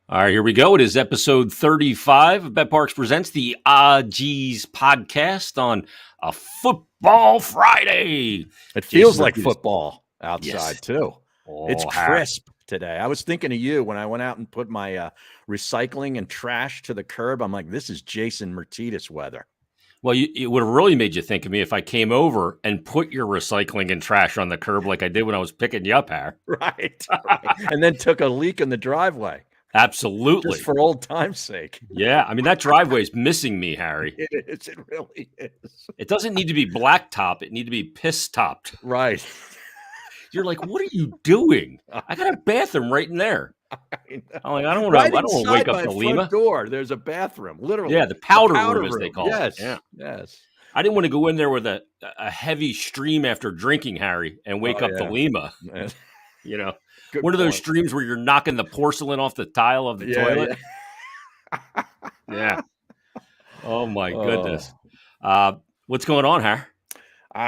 All right, here we go. It is episode 35 of Bet Parks Presents the Geez podcast on a football Friday. It feels Jason like Myrtetus. football outside, Yes. too. It's Harry. crisp today. I was thinking of you when I went out and put my recycling and trash to the curb. I'm like, this is Jason Myrtetus weather. Well, it would have really made you think of me if I came over and put your recycling and trash on the curb like I did when I was picking you up, Harry. Right. And then took a leak in the driveway. Absolutely. Just for old time's sake. Yeah, I mean, that driveway is missing me, Harry. It is. It really is. It doesn't need to be blacktop. It need to be piss-topped. Right. You're like, what are you doing? I got a bathroom right in there. I'm like, I don't want to wake up the Lima door. There's a bathroom, literally. Yeah, the powder room, as they call it. Yeah. Yes. I didn't want to go in there with a heavy stream after drinking, Harry, and wake up the Lima. You know, Good one of those point. streams where you're knocking the porcelain off the tile of the toilet. Yeah. Oh my goodness. What's going on, Harry?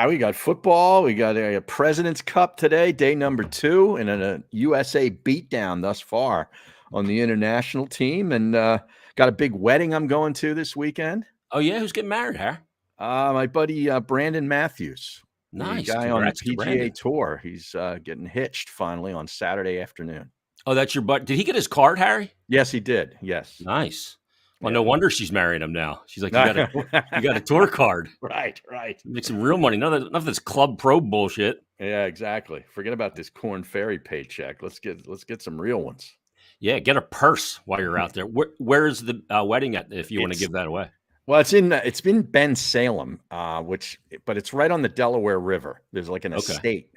We got football. We got a President's Cup today, day number 2, and a USA beatdown thus far on the international team. And got a big wedding I'm going to this weekend. Oh, yeah? Who's getting married, Harry? My buddy Brandon Matthews. Nice. The guy Congrats on the PGA Tour. He's getting hitched finally on Saturday afternoon. Oh, that's your buddy. Did he get his card, Harry? Yes, he did. Yes. Nice. Well, no wonder she's marrying him now. She's like, you got a tour card. Right. Make some real money. None of this Club Pro bullshit. Yeah, exactly. Forget about this Corn Ferry paycheck. Let's get some real ones. Yeah, get a purse while you're out there. Where's the wedding at? If you want to give that away. Well, it's in Ben Salem, but it's right on the Delaware River. There's like an estate.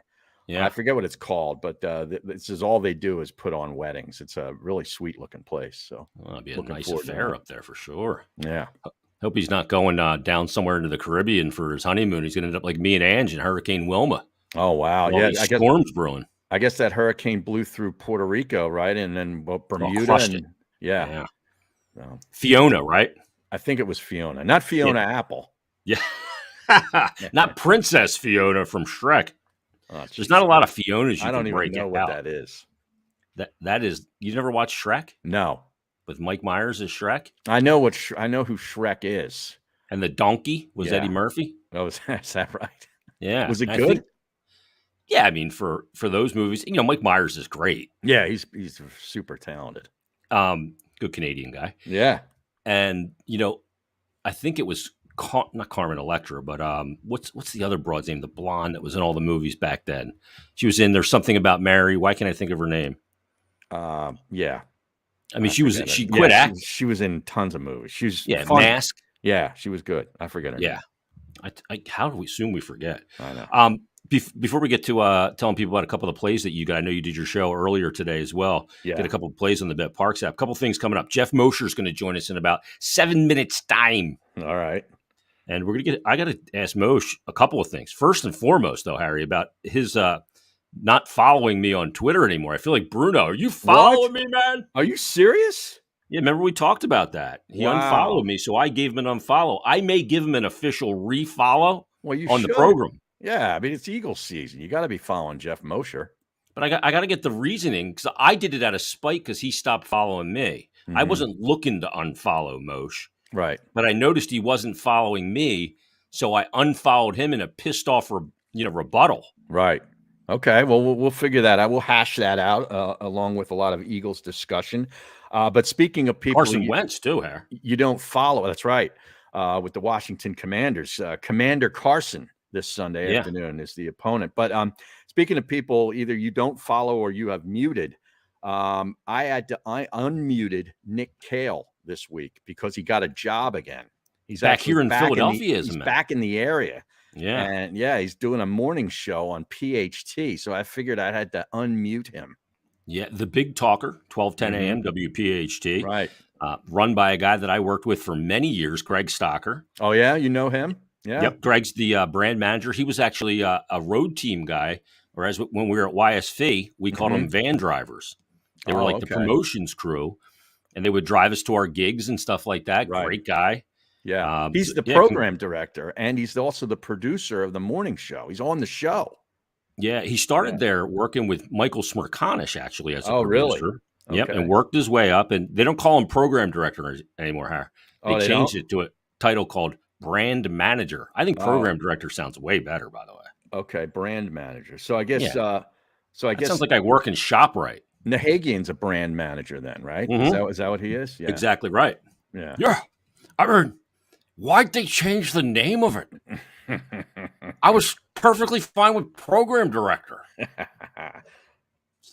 Yeah, I forget what it's called, but this is all they do is put on weddings. It's a really sweet looking place. So it'll be a nice affair up there for sure. Yeah. Hope he's not going down somewhere into the Caribbean for his honeymoon. He's going to end up like me and Ange and Hurricane Wilma. Oh wow! Yeah, storms brewing. I guess that hurricane blew through Puerto Rico, right, and then Bermuda. Yeah. So, Fiona, right? I think it was Fiona, not Fiona Apple. Yeah. Not Princess Fiona from Shrek. Oh, there's not a lot of Fionas. I don't even know what that is. That is. You never watched Shrek? No. With Mike Myers as Shrek? I know who Shrek is. And the donkey was Eddie Murphy. Oh, is that right? Yeah. Was it good? Yeah, I mean, for those movies, Mike Myers is great. Yeah, he's super talented. Good Canadian guy. Yeah. And I think it was not Carmen Electra, but what's the other broad's name? The blonde that was in all the movies back then. She was in There's Something About Mary. Why can't I think of her name? Yeah. I mean, she quit acting. She was in tons of movies. She was Mask. Yeah, she was good. I forget her name. How do we assume we forget? I know. Before we get to telling people about a couple of plays that you got, I know you did your show earlier today as well. Yeah. Get a couple of plays on the Bet Parks app. A couple of things coming up. Jeff Mosher is going to join us in about 7 minutes time. All right. And I got to ask Moshe a couple of things. First and foremost, though, Harry, about his not following me on Twitter anymore. I feel like, Bruno, are you following me, man? Are you serious? Yeah, remember we talked about that. He unfollowed me, so I gave him an unfollow. I may give him an official refollow on the program. Yeah, I mean, it's Eagles season. You got to be following Jeff Mosher. But I got to get the reasoning, because I did it out of spite because he stopped following me. Mm-hmm. I wasn't looking to unfollow Moshe. Right. But I noticed he wasn't following me, so I unfollowed him in a pissed off rebuttal. Right. Okay, well, we'll figure that out. We'll hash that out along with a lot of Eagles discussion. But speaking of people, Carson Wentz too, Harry. You don't follow. That's right. With the Washington Commanders, Commander Carson this Sunday afternoon is the opponent. But speaking of people, either you don't follow or you have muted. I unmuted Nick Cale this week because he got a job again. He's back here in Philadelphia. He's back in the area. Yeah. And he's doing a morning show on PHT. So I figured I had to unmute him. Yeah. The Big Talker, 1210 a.m. WPHT. Right. Run by a guy that I worked with for many years, Greg Stocker. Oh, yeah? You know him? Yeah. Yep. Greg's the brand manager. He was actually a road team guy, whereas when we were at YSF, we called them van drivers. They were the promotions crew, and they would drive us to our gigs and stuff like that. Right. Great guy. Yeah. He's the program director, and he's also the producer of the morning show. He's on the show. Yeah. He started there working with Michael Smirkanish, actually, as a producer. Really? Yep, Okay. and worked his way up. And they don't call him program director anymore, Harry. They They changed don't? it to a title called brand manager. I think Oh, program director sounds way better, by the way. okay. Brand manager. So I guess, Yeah, that sounds guess like I work in ShopRite. Nahagian's a brand manager then, right? Mm-hmm. Is that what he is? Yeah. Exactly right. Yeah. Yeah, I mean, why'd they change the name of it? I was perfectly fine with program director.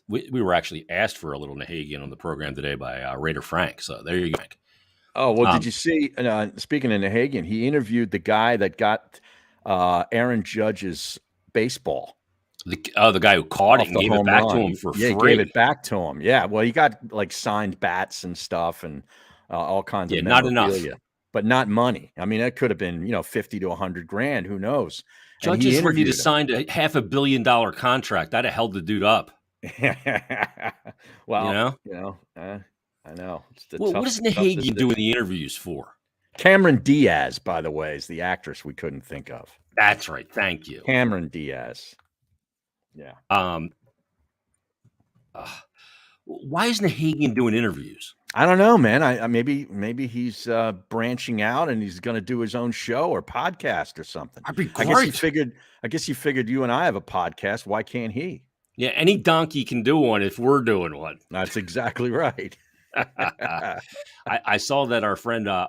We were actually asked for a little Nahagian on the program today by Raider Frank. So there you go. Oh, well, did you see, speaking of Nahagian, he interviewed the guy that got Aaron Judge's baseball. The guy who caught it and The gave it home back to run. him for Yeah, he free. gave it back to him. Yeah, well, he got like signed bats and stuff and all kinds of not enough. memorabilia, but not money. I mean, that could have been, 50 to 100 grand. Who knows? And Judge he is ready to interviewed him. sign a $500 million contract. I'd have held the dude up. Well, I know. Well, what does Nahagian do in the interviews for? Cameron Diaz, by the way, is the actress we couldn't think of. That's right. Thank you. Cameron Diaz. Yeah. Why is Nahagian doing interviews? I don't know, man. I maybe he's branching out and he's going to do his own show or podcast or something. That'd be great. I guess he figured you and I have a podcast. Why can't he? Yeah, any donkey can do one if we're doing one. That's exactly right. I saw that our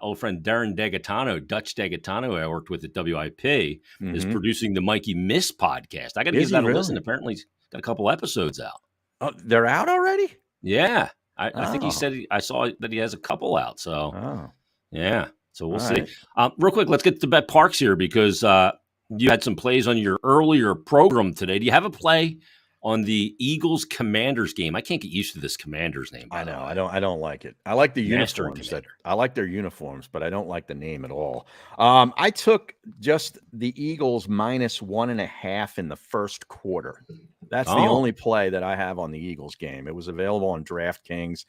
old friend Darren Degatano, Dutch Degatano, who I worked with at WIP, is producing the Mikey Miss podcast. I got to give that a listen. Apparently, he's got a couple episodes out. Oh, they're out already? Yeah. I think he said I saw that he has a couple out. So, yeah. So we'll see. Right. Real quick, let's get to Bet Parks here because you had some plays on your earlier program today. Do you have a play on the Eagles Commanders game? I can't get used to this Commanders name. I know. I don't like it. I like the uniforms. I like their uniforms, but I don't like the name at all. I took just the Eagles -1.5 in the first quarter. That's the only play that I have on the Eagles game. It was available on DraftKings.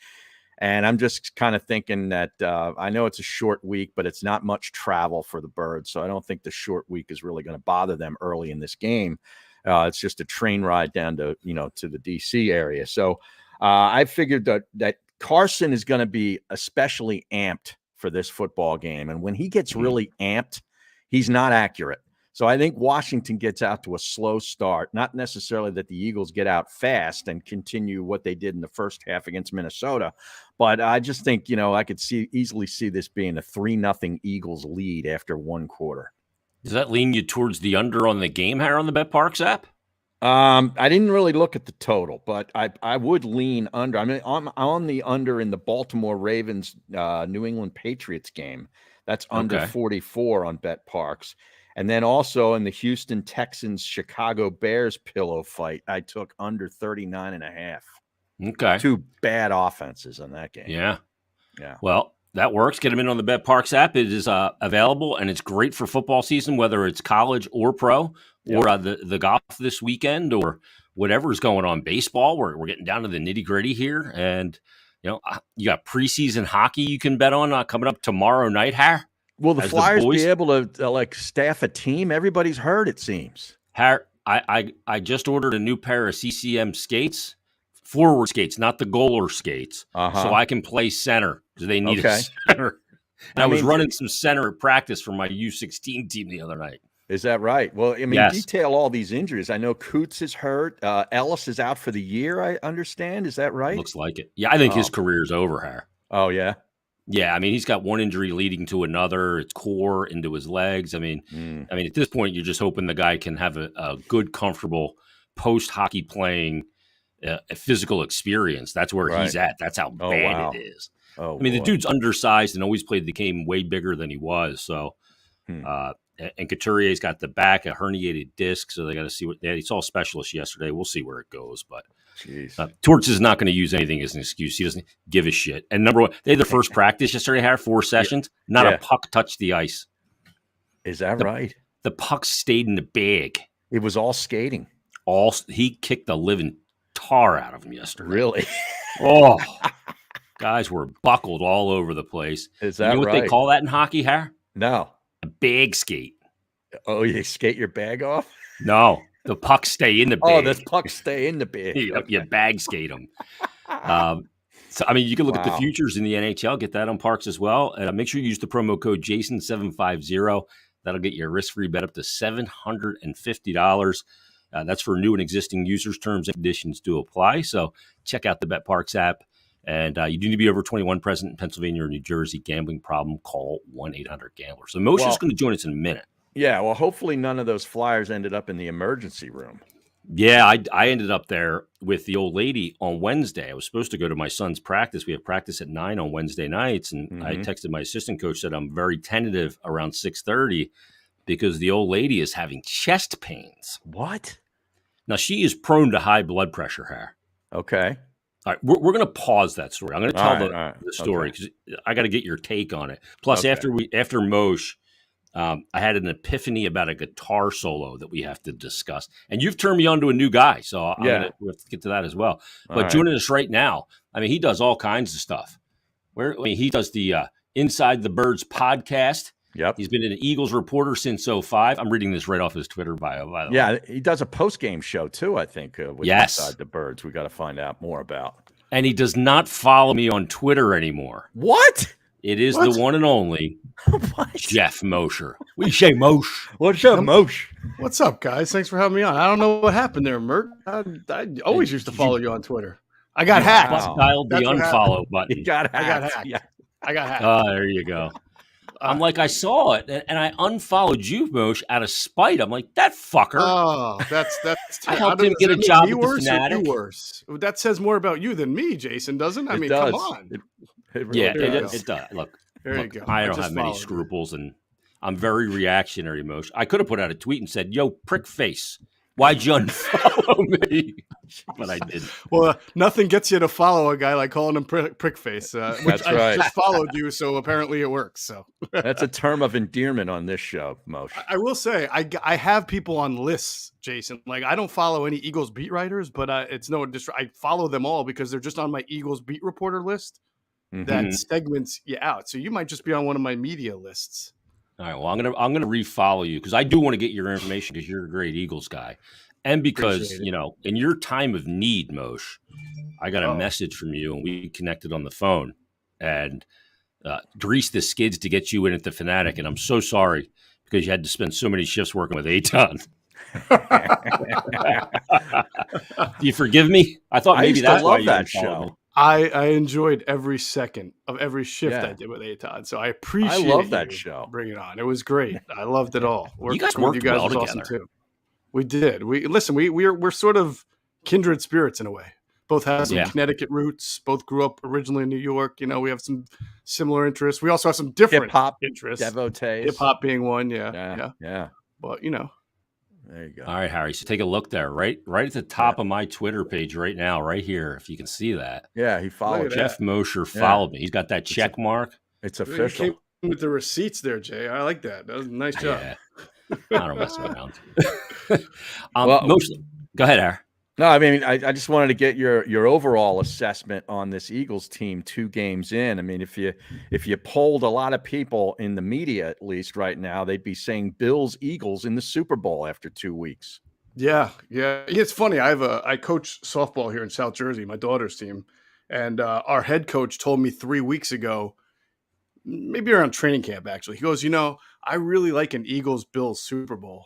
And I'm just kind of thinking that I know it's a short week, but it's not much travel for the Birds. So I don't think the short week is really going to bother them early in this game. It's just a train ride down to, to the DC area. So I figured that Carson is going to be especially amped for this football game. And when he gets really amped, he's not accurate. So I think Washington gets out to a slow start, not necessarily that the Eagles get out fast and continue what they did in the first half against Minnesota. But I just think, I could easily see this being a 3-0 Eagles lead after one quarter. Does that lean you towards the under on the game here on the Bet Parks app? I didn't really look at the total, but I would lean under. I mean, I'm on the under in the Baltimore Ravens New England Patriots game. That's under 44 on Bet Parks. And then also in the Houston Texans Chicago Bears pillow fight, I took under 39.5. Okay. Two bad offenses in that game. Yeah. Yeah. Well, that works. Get them in on the Bet Parks app. It is available, and it's great for football season, whether it's college or pro, or the golf this weekend, or whatever is going on. Baseball, we're getting down to the nitty gritty here, and you got preseason hockey you can bet on coming up tomorrow night. Har, will the Flyers be able to staff a team? Everybody's hurt, it seems. Har, I just ordered a new pair of CCM skates. Forward skates, not the goaler skates, so I can play center because they need a center. And I was running some center at practice for my U16 team the other night. Is that right? Well, I mean, detail all these injuries. I know Coots is hurt. Ellis is out for the year, I understand. Is that right? Looks like it. Yeah, I think his career's over, Har. Oh, yeah? Yeah, I mean, he's got one injury leading to another. It's core into his legs. I mean, at this point, you're just hoping the guy can have a good, comfortable post-hockey playing a physical experience. That's where he's at. That's how bad it is. I mean, the dude's undersized and always played the game way bigger than he was. So, and Couturier's got the back, a herniated disc. So they got to see he saw a specialist yesterday. We'll see where it goes. But Torts is not going to use anything as an excuse. He doesn't give a shit. And number one, they had the first practice yesterday, had 4 sessions. Not a puck touched the ice. Is that right? The puck stayed in the bag. It was all skating. He kicked the living tar out of him yesterday. Really? Guys were buckled all over the place. Is that you know right? what they call that in hockey, Har? No. A bag skate. Oh, you skate your bag off? No, the pucks stay in the bag. Oh, the pucks stay in the bag. You bag skate them. So, I mean, you can look at the futures in the NHL, get that on Parks as well. And make sure you use the promo code Jason750. That'll get you a risk-free bet up to $750. That's for new and existing users. Terms and conditions do apply. So check out the BetParks app. And you do need to be over 21, present in Pennsylvania or New Jersey. Gambling problem, call 1-800-GAMBLER. So Moshe's going to join us in a minute. Yeah, well, hopefully none of those flyers ended up in the emergency room. Yeah, I ended up there with the old lady on Wednesday. I was supposed to go to my son's practice. We have practice at 9 on Wednesday nights. And I texted my assistant coach, said I'm very tentative around 6:30 because the old lady is having chest pains. What? Now, she is prone to high blood pressure, Har. Okay. All right, we're going to pause that story. I'm going to tell the story because I got to get your take on it. Plus, after Moshe, I had an epiphany about a guitar solo that we have to discuss. And you've turned me on to a new guy, so we have to get to that as well. But joining us right now, I mean, he does all kinds of stuff. He does the Inside the Birds podcast. Yep. He's been an Eagles reporter since 2005. I'm reading this right off his Twitter bio, by the way. Yeah, he does a post-game show, too, I think, with Inside the Birds. We got to find out more about. And he does not follow me on Twitter anymore. What? It is the one and only Geoff Mosher. We say Moshe. What's up, Moshe? What's up, guys? Thanks for having me on. I don't know what happened there, Mert. I always used to follow you on Twitter. I got hacked. Dialed the unfollow button. You got hacked. I got hacked. Yeah. I got hacked. Oh, there you go. I'm like, I saw it, and I unfollowed you, Moshe, out of spite. I'm like, that fucker. Oh, that's. I helped him get a job at the Fanatic. Worse. That says more about you than me, Jason, doesn't it? I mean, come on. It does. Look, there you go. I don't have many scruples, and I'm very reactionary, Moshe. I could have put out a tweet and said, yo, prick face, why'd you unfollow me? But I didn't. Well, nothing gets you to follow a guy like calling him prick face, which That's right. I just followed you, so apparently it works. So that's a term of endearment on this show, Moshe. I will say I have people on lists, Jason. Like I don't follow any Eagles beat writers, but it's no I follow them all because they're just on my Eagles beat reporter list. That segments you out. So you might just be on one of my media lists. All right. Well, I'm gonna refollow you because I do want to get your information because you're a great Eagles guy, and because in your time of need, Moshe, I got a message from you and we connected on the phone and greased the skids to get you in at the Fanatic, and I'm so sorry because you had to spend so many shifts working with Aton. Do you forgive me? I thought maybe that's why you that show. Me. I enjoyed every second of every shift I did with Aton, so I appreciate. I love that show. Bring it on! It was great. I loved it all. You guys worked well together. Awesome too. We did. We're sort of kindred spirits in a way. Both have some Connecticut roots. Both grew up originally in New York. We have some similar interests. We also have some different hip-hop interests. Devotees. Hip hop being one. Yeah. But There you go. All right, Harry. So take a look there, right at the top of my Twitter page right now, right here, if you can see that. Yeah, he followed Geoff Mosher followed me. He's got that check mark. It's official. You came with the receipts there, Jay. I like that. That was a nice job. Yeah. I don't mess around. Mostly. Go ahead, Harry. No, I mean, I just wanted to get your overall assessment on this Eagles team 2 games in. I mean, if you polled a lot of people in the media, at least right now, they'd be saying Bills Eagles in the Super Bowl after 2 weeks. Yeah. It's funny. I coach softball here in South Jersey, my daughter's team, and our head coach told me 3 weeks ago, maybe around training camp actually. He goes, I really like an Eagles Bills Super Bowl.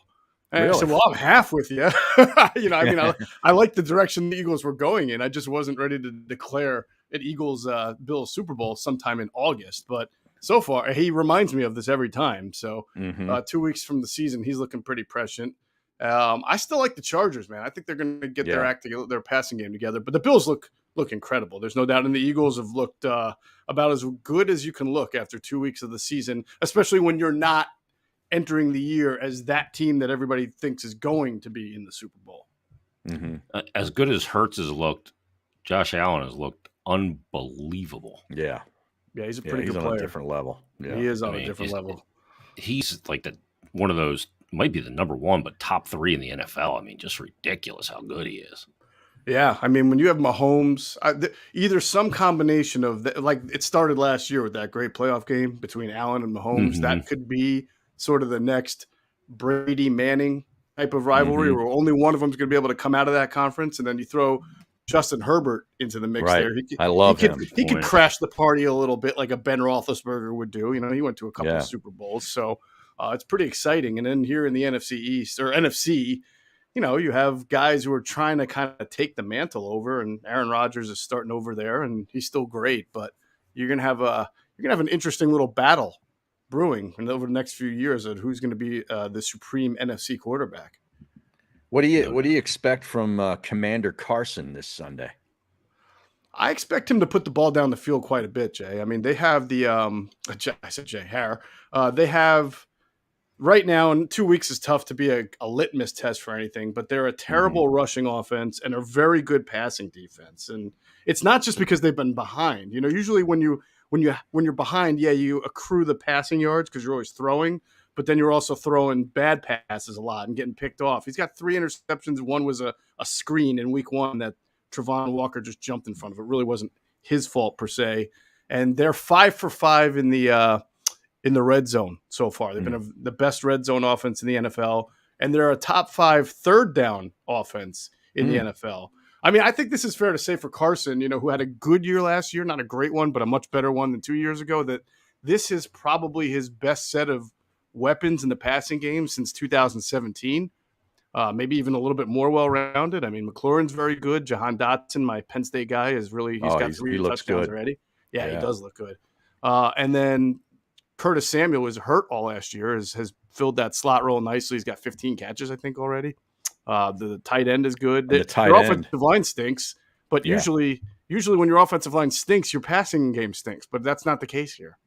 And I said, well, I'm half with you. I like the direction the Eagles were going in. I just wasn't ready to declare an Eagles Bills Super Bowl sometime in August. But so far, he reminds me of this every time. So 2 weeks from the season, he's looking pretty prescient. I still like the Chargers, man. I think they're going to get their act together, their passing game together. But the Bills look incredible. There's no doubt. And the Eagles have looked about as good as you can look after 2 weeks of the season, especially when you're not entering the year as that team that everybody thinks is going to be in the Super Bowl. As good as Hurts has looked, Josh Allen has looked unbelievable. Yeah, he's a pretty good player. On a different level. Yeah. He is on a different level. He's like one of those, might be the number one, but top 3 in the NFL. I mean, just ridiculous how good he is. Yeah, I mean, when you have Mahomes, either some combination of like it started last year with that great playoff game between Allen and Mahomes. That could be sort of the next Brady Manning type of rivalry where only one of them is going to be able to come out of that conference. And then you throw Justin Herbert into the mix there. I love him. He could crash the party a little bit like a Ben Roethlisberger would do. He went to a couple of Super Bowls, so it's pretty exciting. And then here in the NFC East or NFC, you have guys who are trying to kind of take the mantle over, and Aaron Rodgers is starting over there, and he's still great. But you're gonna have an interesting little battle brewing over the next few years of who's going to be the supreme NFC quarterback. What do you expect from Commander Carson this Sunday? I expect him to put the ball down the field quite a bit, Jay. I mean, they have I said Jay Hare. They have right now, and 2 weeks is tough to be a litmus test for anything, but they're a terrible rushing offense and a very good passing defense. And it's not just because they've been behind. Usually when you're behind, you accrue the passing yards because you're always throwing, but then you're also throwing bad passes a lot and getting picked off. He's got 3 interceptions. One was a screen in week 1 that Travon Walker just jumped in front of. It really wasn't his fault per se. And they're 5 for 5 in the red zone so far. They've been the best red zone offense in the NFL, and they're a top 5 third down offense in the NFL. I mean, I think this is fair to say for Carson, who had a good year last year, not a great one, but a much better one than 2 years ago, that this is probably his best set of weapons in the passing game since 2017. Maybe even a little bit more well-rounded. I mean, McLaurin's very good. Jahan Dotson, my Penn State guy, is really he's got 3 touchdowns already. Yeah, he does look good. And then Curtis Samuel was hurt all last year, has filled that slot role nicely. He's got 15 catches, I think, already. The tight end is good. Their offensive line stinks, but usually when your offensive line stinks, your passing game stinks. But that's not the case here.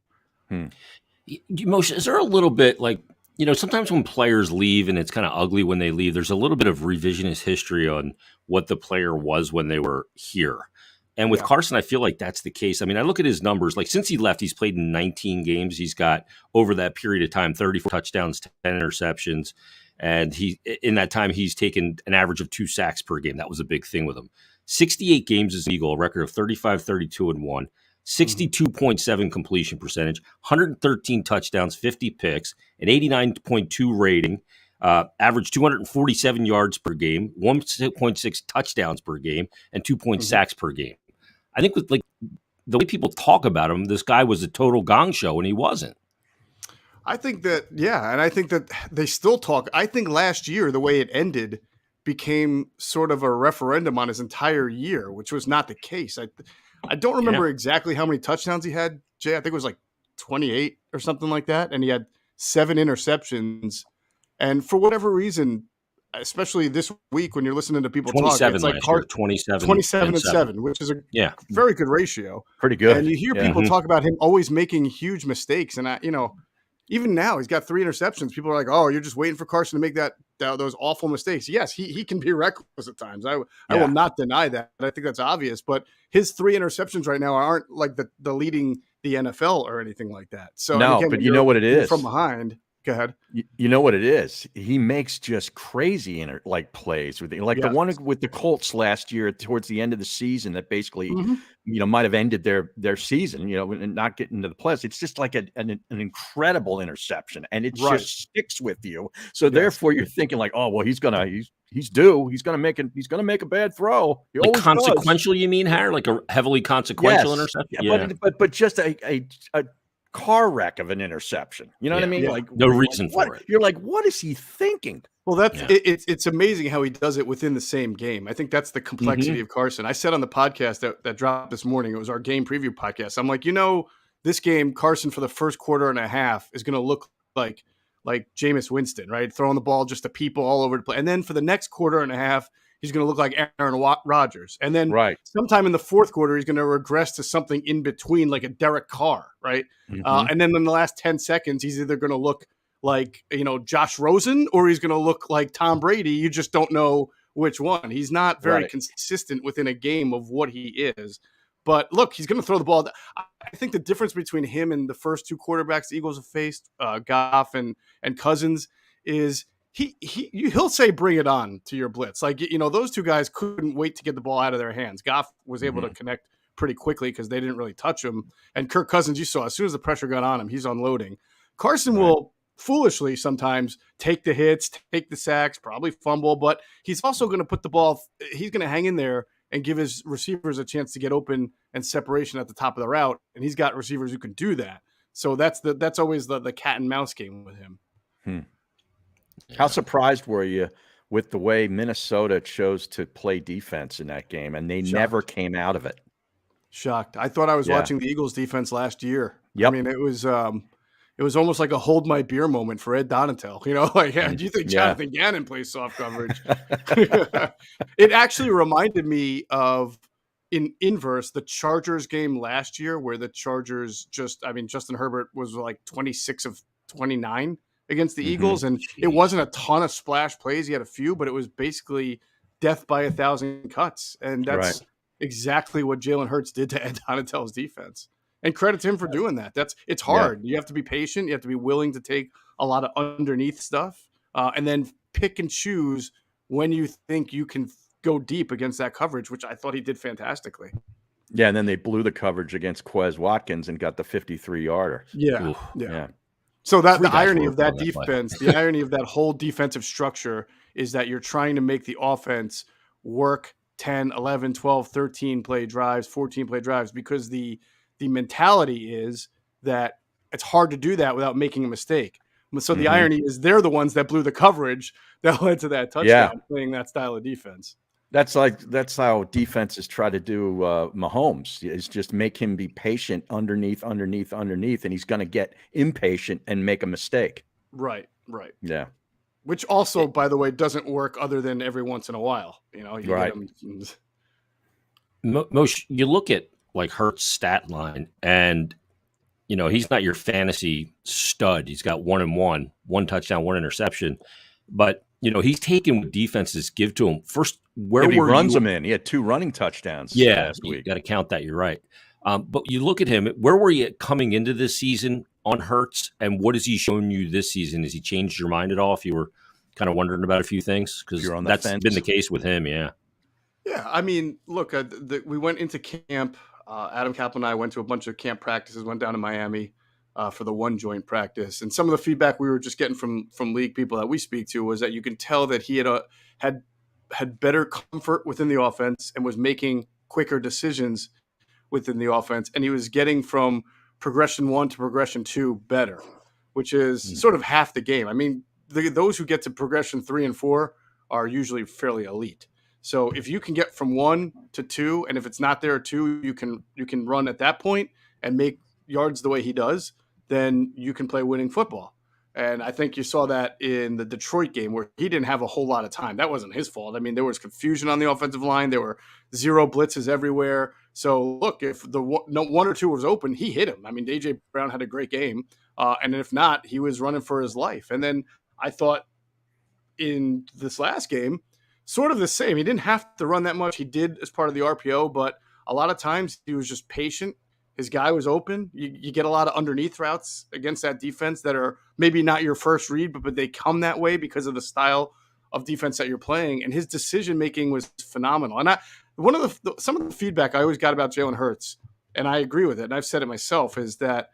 Moshe, is there a little bit like, sometimes when players leave and it's kind of ugly when they leave, there's a little bit of revisionist history on what the player was when they were here. And with Carson, I feel like that's the case. I mean, I look at his numbers. Like since he left, he's played in 19 games. He's got over that period of time, 34 touchdowns, 10 interceptions. And in that time, he's taken an average of 2 sacks per game. That was a big thing with him. 68 games as an Eagle, a record of 35, 32, and 1. 62.7 completion percentage, 113 touchdowns, 50 picks, an 89.2 rating, average 247 yards per game, 1.6 touchdowns per game, and 2 sacks per game. I think with the way people talk about him, this guy was a total gong show, and he wasn't. I think that, and I think that they still talk. I think last year, the way it ended became sort of a referendum on his entire year, which was not the case. I don't remember exactly how many touchdowns he had, Jay. I think it was like 28 or something like that. And he had 7 interceptions. And for whatever reason, especially this week when you're listening to people talk, it's like 27 and 7, which is a very good ratio. Pretty good. And you hear people talk about him always making huge mistakes. And even now he's got 3 interceptions. People are like, "Oh, you're just waiting for Carson to make those awful mistakes." Yes, he can be reckless at times. I will not deny that. I think that's obvious. But his 3 interceptions right now aren't like the leading the NFL or anything like that. So no, but you know what it is from behind. Go ahead. You know what it is? He makes just crazy plays with the one with the Colts last year towards the end of the season that basically might have ended their season, and not getting to the playoffs. It's just like an incredible interception, and it just sticks with you. So therefore, you're thinking like, oh well, he's gonna make a bad throw. He like consequential, does. You mean, Harry? Like a heavily consequential interception? Yeah. But just a car wreck of an interception. You know what I mean? Like no reason for it. You're like, what is he thinking? Well, it's amazing how he does it within the same game. I think that's the complexity of Carson. I said on the podcast that dropped this morning, it was our game preview podcast. I'm like, this game, Carson for the first quarter and a half is going to look like Jameis Winston, right? Throwing the ball just to people all over the place. And then for the next quarter and a half, he's going to look like Aaron Rodgers. And then sometime in the fourth quarter, he's going to regress to something in between, like a Derek Carr, right? And then in the last 10 seconds, he's either going to look like, Josh Rosen, or he's going to look like Tom Brady. You just don't know which one. He's not very consistent within a game of what he is. But look, he's going to throw the ball. I think the difference between him and the first 2 quarterbacks the Eagles have faced, Geoff and Cousins, is he'll say, "Bring it on" to your blitz. Like, those 2 guys couldn't wait to get the ball out of their hands. Geoff was able to connect pretty quickly because they didn't really touch him. And Kirk Cousins, you saw, as soon as the pressure got on him, he's unloading. Carson will foolishly sometimes take the hits, take the sacks, probably fumble, but he's also going to put the ball, he's going to hang in there and give his receivers a chance to get open and separation at the top of the route. And he's got receivers who can do that. So that's always the cat and mouse game with him. Yeah. How surprised were you with the way Minnesota chose to play defense in that game, and they never came out of it? Shocked. I thought I was watching the Eagles defense last year. Yep. I mean, it was almost like a hold my beer moment for Ed Donatel. Do you think Jonathan Gannon plays soft coverage? It actually reminded me of, in inverse, the Chargers game last year, where the Chargers Justin Herbert was like 26 of 29 against the Eagles, and it wasn't a ton of splash plays. He had a few, but it was basically death by 1,000 cuts, and that's exactly what Jalen Hurts did to Ed Donatel's defense. And credit to him for doing that. It's hard. You have to be patient. You have to be willing to take a lot of underneath stuff, and then pick and choose when you think you can go deep against that coverage, which I thought he did fantastically. Yeah, and then they blew the coverage against Quez Watkins and got the 53-yarder. Yeah. So the irony of that defense, the irony of that whole defensive structure is that you're trying to make the offense work 10, 11, 12, 13 play drives, 14 play drives, because the mentality is that it's hard to do that without making a mistake. So the irony is they're the ones that blew the coverage that led to that touchdown, playing that style of defense. That's how defenses try to do Mahomes, is just make him be patient underneath, and he's going to get impatient and make a mistake. Right. Yeah. Which also, by the way, doesn't work other than every once in a while. Right. Most, you look at like Hurts' stat line, and he's not your fantasy stud. He's got 1-1, 1 touchdown, 1 interception, but he's taking what defenses give to him. First, where he runs them in. He had 2 running touchdowns last week. You got to count that. You're right. But you look at him. Where were you coming into this season on Hurts, and what has he shown you this season? Has he changed your mind at all? If you were kind of wondering about a few things, because that's been the case with him. Yeah. I mean, look, we went into camp. Adam Kaplan and I went to a bunch of camp practices. Went down to Miami for the one joint practice, and some of the feedback we were just getting from league people that we speak to was that you can tell that he had better comfort within the offense and was making quicker decisions within the offense, and he was getting from progression 1 to progression 2 better, which is sort of half the game. I mean, those who get to progression 3 and 4 are usually fairly elite. So if you can get from 1 to 2, and if it's not there at 2, you can run at that point and make yards the way he does, then you can play winning football. And I think you saw that in the Detroit game, where he didn't have a whole lot of time. That wasn't his fault. I mean, there was confusion on the offensive line. There were 0 blitzes everywhere. So look, if the 1 or 2 was open, he hit him. I mean, A.J. Brown had a great game. And if not, he was running for his life. And then I thought in this last game, sort of the same. He didn't have to run that much. He did as part of the RPO, but a lot of times he was just patient. His guy was open. You get a lot of underneath routes against that defense that are maybe not your first read, but they come that way because of the style of defense that you're playing. And his decision-making was phenomenal. And some of the feedback I always got about Jalen Hurts, and I agree with it, and I've said it myself, is that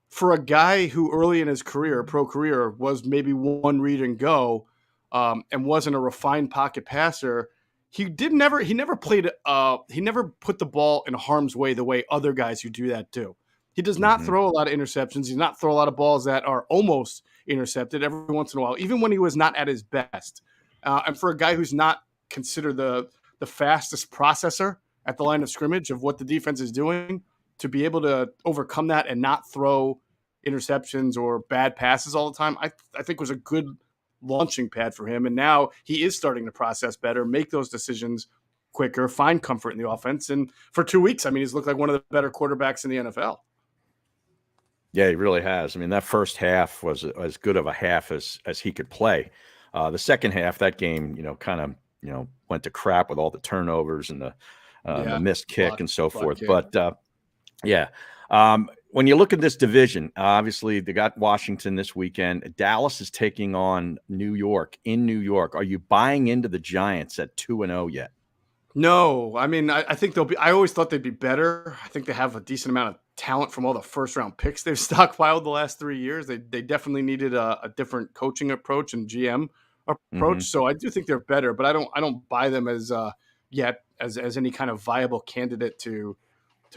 for a guy who early in his career, pro career, was maybe one read and go, and wasn't a refined pocket passer, he never put the ball in harm's way the way other guys who do that do. He does not throw a lot of interceptions. He does not throw a lot of balls that are almost intercepted every once in a while, even when he was not at his best. And for a guy who's not considered the fastest processor at the line of scrimmage of what the defense is doing, to be able to overcome that and not throw interceptions or bad passes all the time, I think was a good launching pad for him. And now he is starting to process better, make those decisions quicker, find comfort in the offense. And for 2 weeks, I mean, he's looked like one of the better quarterbacks in the NFL. Yeah, he really has. I mean, that first half was as good of a half as he could play. The second half, that game, kind of, went to crap with all the turnovers and the missed kick and so forth. Kick. But when you look at this division, obviously they got Washington this weekend. Dallas is taking on New York in New York. Are you buying into the Giants at 2-0 yet? No, I mean, I think I always thought they'd be better. I think they have a decent amount of talent from all the first round picks they've stockpiled the last 3 years. They definitely needed a different coaching approach and GM approach. So I do think they're better, but I don't buy them as yet as any kind of viable candidate to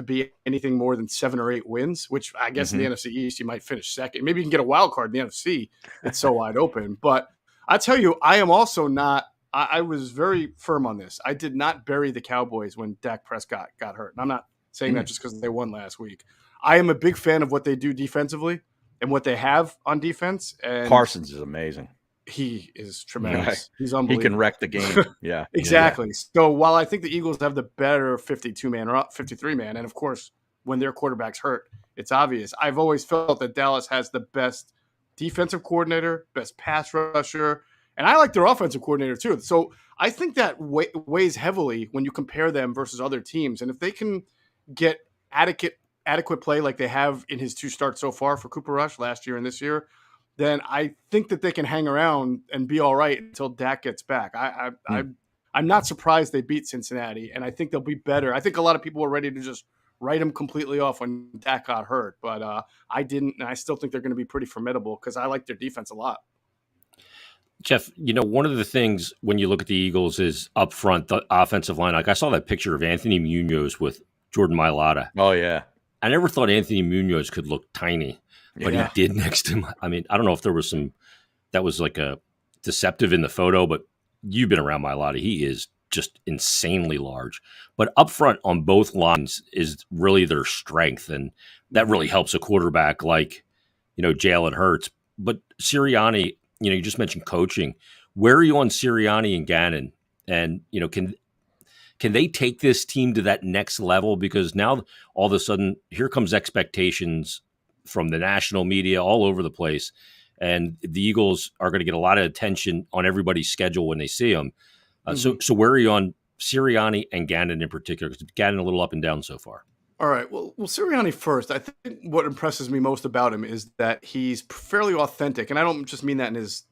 be anything more than 7 or 8 wins, which I guess in the NFC East, you might finish second. Maybe you can get a wild card in the NFC. It's so wide open. But I tell you, I am also not – I was very firm on this. I did not bury the Cowboys when Dak Prescott got hurt. And I'm not saying that just because they won last week. I am a big fan of what they do defensively and what they have on defense. And Parsons is amazing. He is tremendous. Right. He's unbelievable. He can wreck the game. Yeah. Exactly. Yeah. So while I think the Eagles have the better 52-man or 53-man, and of course, when their quarterback's hurt, it's obvious. I've always felt that Dallas has the best defensive coordinator, best pass rusher, and I like their offensive coordinator too. So I think that weighs heavily when you compare them versus other teams. And if they can get adequate play like they have in his 2 starts so far for Cooper Rush last year and this year, then I think that they can hang around and be all right until Dak gets back. I'm not surprised they beat Cincinnati, and I think they'll be better. I think a lot of people were ready to just write them completely off when Dak got hurt, but I didn't, and I still think they're going to be pretty formidable because I like their defense a lot. Geoff, one of the things when you look at the Eagles is up front, the offensive line. Like I saw that picture of Anthony Munoz with Jordan Mailata. Oh, yeah. I never thought Anthony Munoz could look tiny. But he did next to him. I mean, I don't know if there was that was like a deceptive in the photo, but you've been around Mailata. He is just insanely large. But up front on both lines is really their strength. And that really helps a quarterback like, Jalen Hurts. But Sirianni, you just mentioned coaching. Where are you on Sirianni and Gannon? And, can they take this team to that next level? Because now all of a sudden, here comes expectations from the national media all over the place. And the Eagles are going to get a lot of attention on everybody's schedule when they see them. So where are you on Sirianni and Gannon in particular? Because Gannon a little up and down so far. All right. Well, Sirianni first. I think what impresses me most about him is that he's fairly authentic. And I don't just mean that in his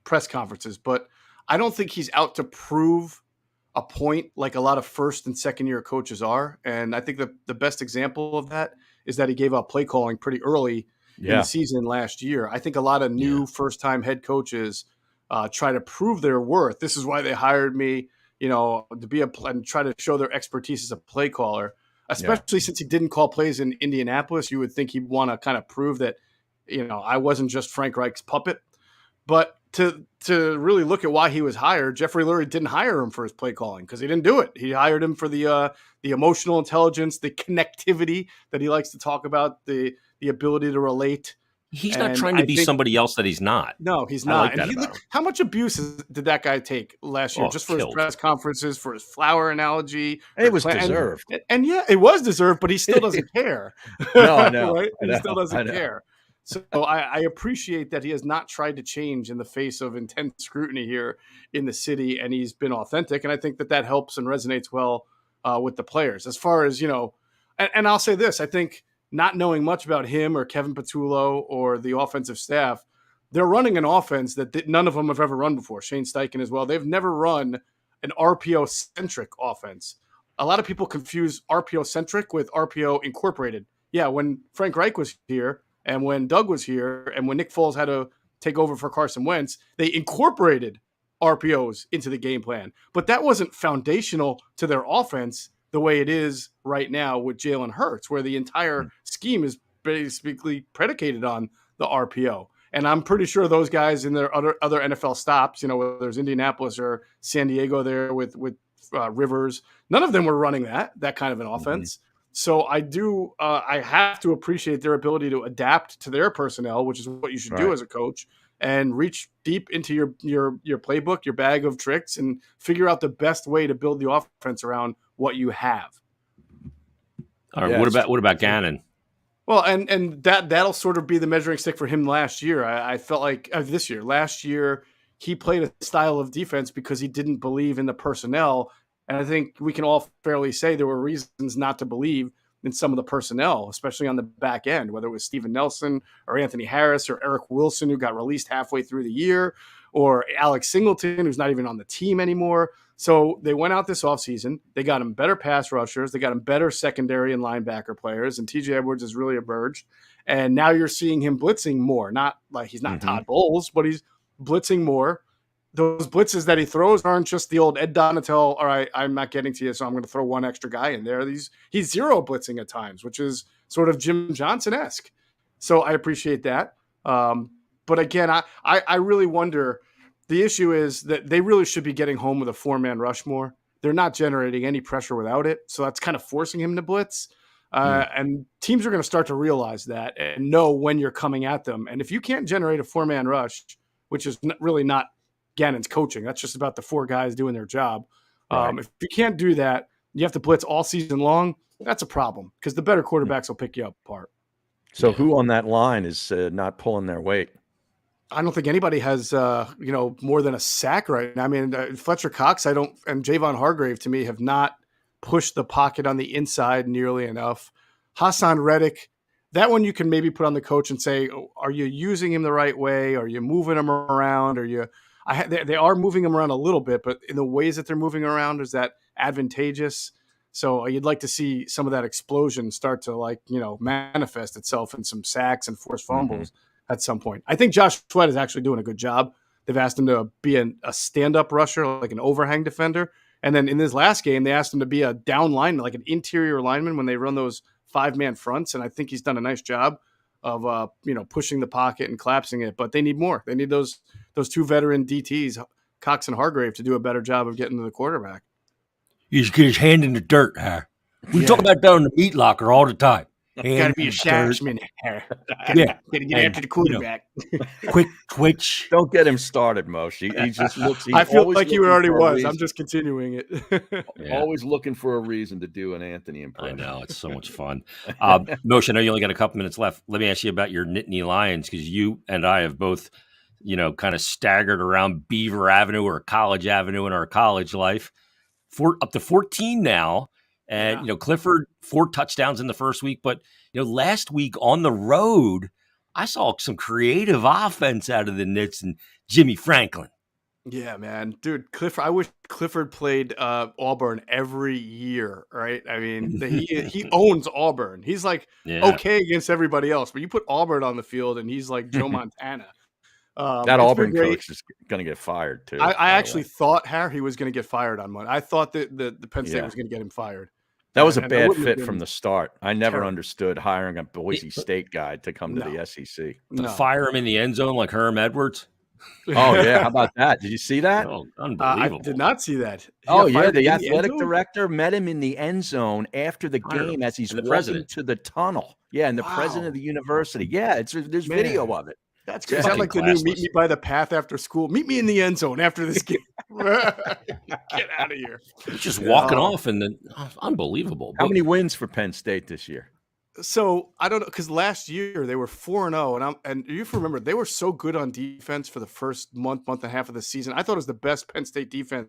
press conferences, but I don't think he's out to prove a point like a lot of first and second year coaches are. And I think the best example of that is that he gave up play calling pretty early in the season last year. I think a lot of new first-time head coaches try to prove their worth. This is why they hired me, to be and try to show their expertise as a play caller, especially since he didn't call plays in Indianapolis. You would think he'd want to kind of prove that, I wasn't just Frank Reich's puppet. But to really look at why he was hired, Jeffrey Lurie didn't hire him for his play calling because he didn't do it. He hired him for the emotional intelligence, the connectivity that he likes to talk about, the ability to relate. He's not trying to be somebody else that he's not. No, he's not. How much abuse did that guy take last year just for his press conferences, for his flower analogy? It was deserved. And it was deserved, but he still doesn't care. No, I know. Right? He still doesn't care. So I appreciate that he has not tried to change in the face of intense scrutiny here in the city, and he's been authentic. And I think that helps and resonates well with the players. As far as, and I'll say this, I think not knowing much about him or Kevin Patullo or the offensive staff, they're running an offense that none of them have ever run before. Shane Steichen as well. They've never run an RPO-centric offense. A lot of people confuse RPO-centric with RPO incorporated. Yeah, when Frank Reich was here, and when Doug was here, and when Nick Foles had to take over for Carson Wentz, they incorporated RPOs into the game plan. But that wasn't foundational to their offense the way it is right now with Jalen Hurts, where the entire scheme is basically predicated on the RPO. And I'm pretty sure those guys in their other NFL stops, whether there's Indianapolis or San Diego there with Rivers, none of them were running that kind of an offense. So I have to appreciate their ability to adapt to their personnel, which is what you should do as a coach, and reach deep into your playbook, your bag of tricks, and figure out the best way to build the offense around what you have. All right. What about Gannon? Well, and that'll sort of be the measuring stick for him last year. I felt like this year. Last year, he played a style of defense because he didn't believe in the personnel. And I think we can all fairly say there were reasons not to believe in some of the personnel, especially on the back end, whether it was Steven Nelson or Anthony Harris or Eric Wilson, who got released halfway through the year, or Alex Singleton, who's not even on the team anymore. So they went out this offseason. They got him better pass rushers. They got him better secondary and linebacker players. And TJ Edwards has really emerged. And now you're seeing him blitzing more. Not like he's not Todd Bowles, but he's blitzing more. those blitzes that he throws aren't just the old Ed Donatel, all right, I'm not getting to you, so I'm going to throw one extra guy in there. He's zero blitzing at times, which is sort of Jim Johnson-esque. So I appreciate that. But again, I really wonder, the issue is that they really should be getting home with a 4-man rush more. They're not generating any pressure without it. So that's kind of forcing him to blitz. And teams are going to start to realize that and know when you're coming at them. And if you can't generate a 4-man rush, which is really not Gannon's coaching, that's just about the 4 guys doing their job. Right. If you can't do that, you have to blitz all season long. That's a problem because the better quarterbacks will pick you up apart. So who on that line is not pulling their weight? I don't think anybody has, more than a sack right now. I mean, Fletcher Cox, and Javon Hargrave to me have not pushed the pocket on the inside nearly enough. Hassan Reddick, that one you can maybe put on the coach and say, are you using him the right way? Are you moving him around? They are moving him around a little bit, but in the ways that they're moving around, is that advantageous? So you'd like to see some of that explosion start to manifest itself in some sacks and forced fumbles at some point. I think Josh Sweat is actually doing a good job. They've asked him to be a stand-up rusher, like an overhang defender. And then in this last game, they asked him to be a down lineman, like an interior lineman when they run those 5-man fronts. And I think he's done a nice job of, pushing the pocket and collapsing it. But they need more. They need those 2 veteran DTs, Cox and Hargrave, to do a better job of getting to the quarterback. He just get his hand in the dirt, huh? We talk about that in the meat locker all the time. Got to be a shashman. Got to get after the quarterback. Quick twitch. Don't get him started, Moshe. He just looks. I feel like he already was. I'm just continuing it. Always looking for a reation to do an Anthony impression. I know. It's so much fun. Moshe, I know you only got a couple minutes left. Let me ask you about your Nittany Lions, because you and I have both, kind of staggered around Beaver Avenue or College Avenue in our college life. Up to 14 now. And, Clifford, 4 touchdowns in the first week. But, last week on the road, I saw some creative offense out of the Nits and Jimmy Franklin. Yeah, man. Dude, Clifford, I wish Clifford played Auburn every year, right? I mean, he owns Auburn. He's okay against everybody else. But you put Auburn on the field, and he's like Joe Montana. That Auburn coach is going to get fired, too. I actually thought Harry was going to get fired on Monday. I thought that the Penn State was going to get him fired. That was a bad fit from the start. I never understood hiring a Boise State guy to come to the SEC. Fire him in the end zone like Herm Edwards. Oh, yeah. How about that? Did you see that? Oh, unbelievable. I did not see that. The athletic director met him in the end zone after the game as he's walking to the tunnel. Yeah, and the president of the university. Yeah, there's video of it. That's good. Is that like the new meet me by the path after school? Meet me in the end zone after this game. Get out of here. He's just walking off, and then unbelievable. How many wins for Penn State this year? So I don't know, because last year they were 4-0, and you remember they were so good on defense for the first month and a half of the season. I thought it was the best Penn State defense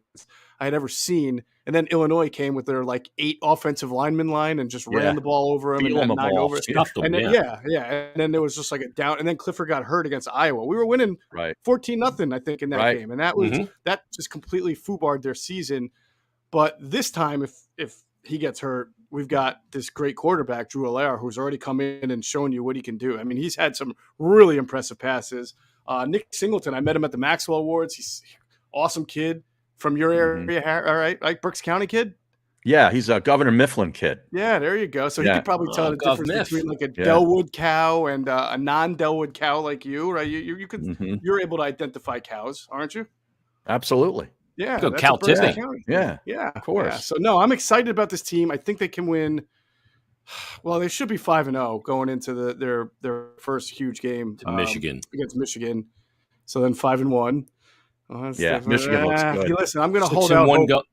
I had ever seen. And then Illinois came with their 8 offensive lineman line and just ran the ball over them and 9 over. And then, and then there was just a down. And then Clifford got hurt against Iowa. We were winning 14-0, I think, in that game, and that was that just completely foobarred their season. But this time, if he gets hurt, we've got this great quarterback, Drew Allaire, who's already come in and shown you what he can do. I mean, he's had some really impressive passes. Nick Singleton, I met him at the Maxwell Awards. He's an awesome kid from your area. All right, like Berks County kid? Yeah, he's a Governor Mifflin kid. Yeah, there you go. So he could probably tell the difference between a Delwood cow and a non-Delwood cow like you, right? You could you're able to identify cows, aren't you? Absolutely. Yeah, go Cal Tippy. Yeah, of course. Yeah. So no, I'm excited about this team. I think they can win. Well, they should be 5-0 going into their first huge game Michigan against Michigan. So then 5-1. Michigan looks good. Listen, I'm going to hold out.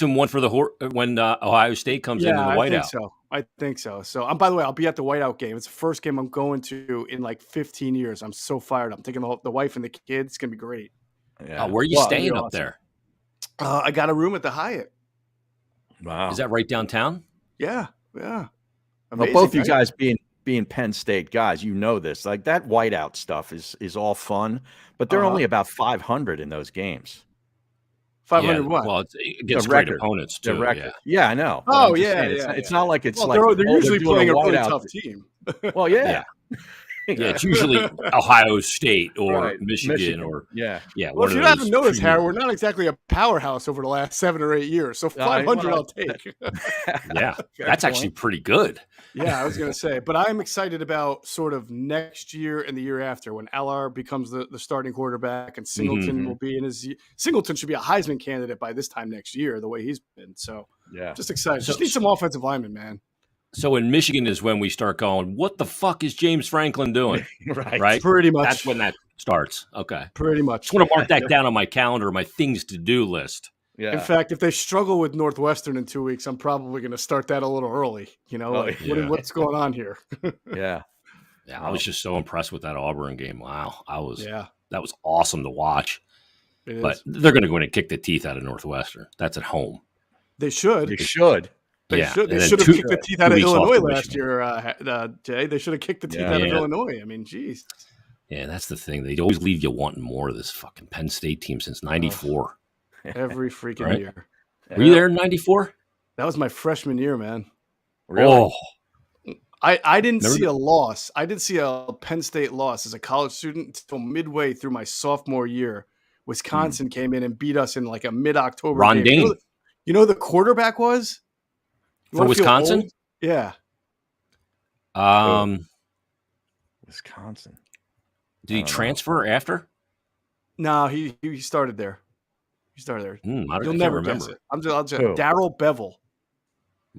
6-1 for when Ohio State comes in the whiteout. I think so. So by the way, I'll be at the whiteout game. It's the first game I'm going to in 15 years. I'm so fired. I'm taking the wife and the kids. It's going to be great. Yeah. Where are you staying up there? I got a room at the Hyatt. Wow. Is that right downtown? Yeah. Amazing, well, both you guys being Penn State guys, this. That whiteout stuff is all fun, but they're only about 500 in those games. 500 what? Well, it gets great opponents too. Yeah, I know. It's not like it's they're usually playing a really tough team. Well, yeah. Yeah, it's usually Ohio State or Right. Michigan or yeah. Well, if you haven't noticed, Harry, we're not exactly a powerhouse over the last 7 or 8 years. So 500, I'll take. Yeah, that's actually pretty good. Yeah, I was going to say, but I'm excited about sort of next year and the year after when Allard becomes the starting quarterback and Singleton will be in his. Singleton should be a Heisman candidate by this time next year, the way he's been. So yeah, just excited. Just need some offensive linemen, man. So in Michigan is when we start going, what the fuck is James Franklin doing? Right? Pretty much. That's when that starts. Okay. Pretty much. Just want to mark that down on my calendar, my things to do list. Yeah. In fact, if they struggle with Northwestern in 2 weeks, I'm probably going to start that a little early. You know, what's going on here? Yeah. Yeah. I was just so impressed with that Auburn game. Wow. That was awesome to watch. But they're going to go in and kick the teeth out of Northwestern. That's at home. They should. They should. They should have kicked the teeth out of Illinois last year, Jay. They should have kicked the teeth out of Illinois. I mean, geez. Yeah, that's the thing. They always leave you wanting more of this fucking Penn State team since '94. Every freaking year. Were you there in '94? That was my freshman year, man. Really? Oh. I didn't see a loss. I didn't see a Penn State loss as a college student until midway through my sophomore year. Wisconsin came in and beat us in like a mid-October Ron game. Dane. You know who the quarterback was? For Wisconsin? Yeah. Wisconsin. Did he transfer after? No, he started there. He started there. You'll never remember. I'll just Darrell Bevel.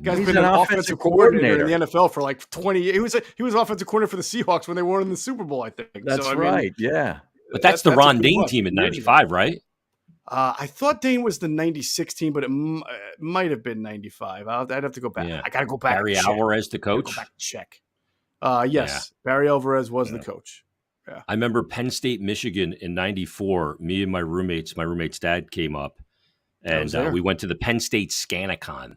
Guy's been an offensive coordinator in the NFL for like 20 years. He was offensive coordinator for the Seahawks when they won in the Super Bowl, I think. That's right. Yeah. But that's the Ron Dane team in '95, right? I thought Dane was the '96 team, but it might have been '95. I'd have to go back. Yeah. I got to go back. Barry Alvarez, the coach? Go back and check. Yes, Barry Alvarez was the coach. Yeah. I remember Penn State, Michigan in '94. Me and my roommate's dad came up, and we went to the Penn State Scanicon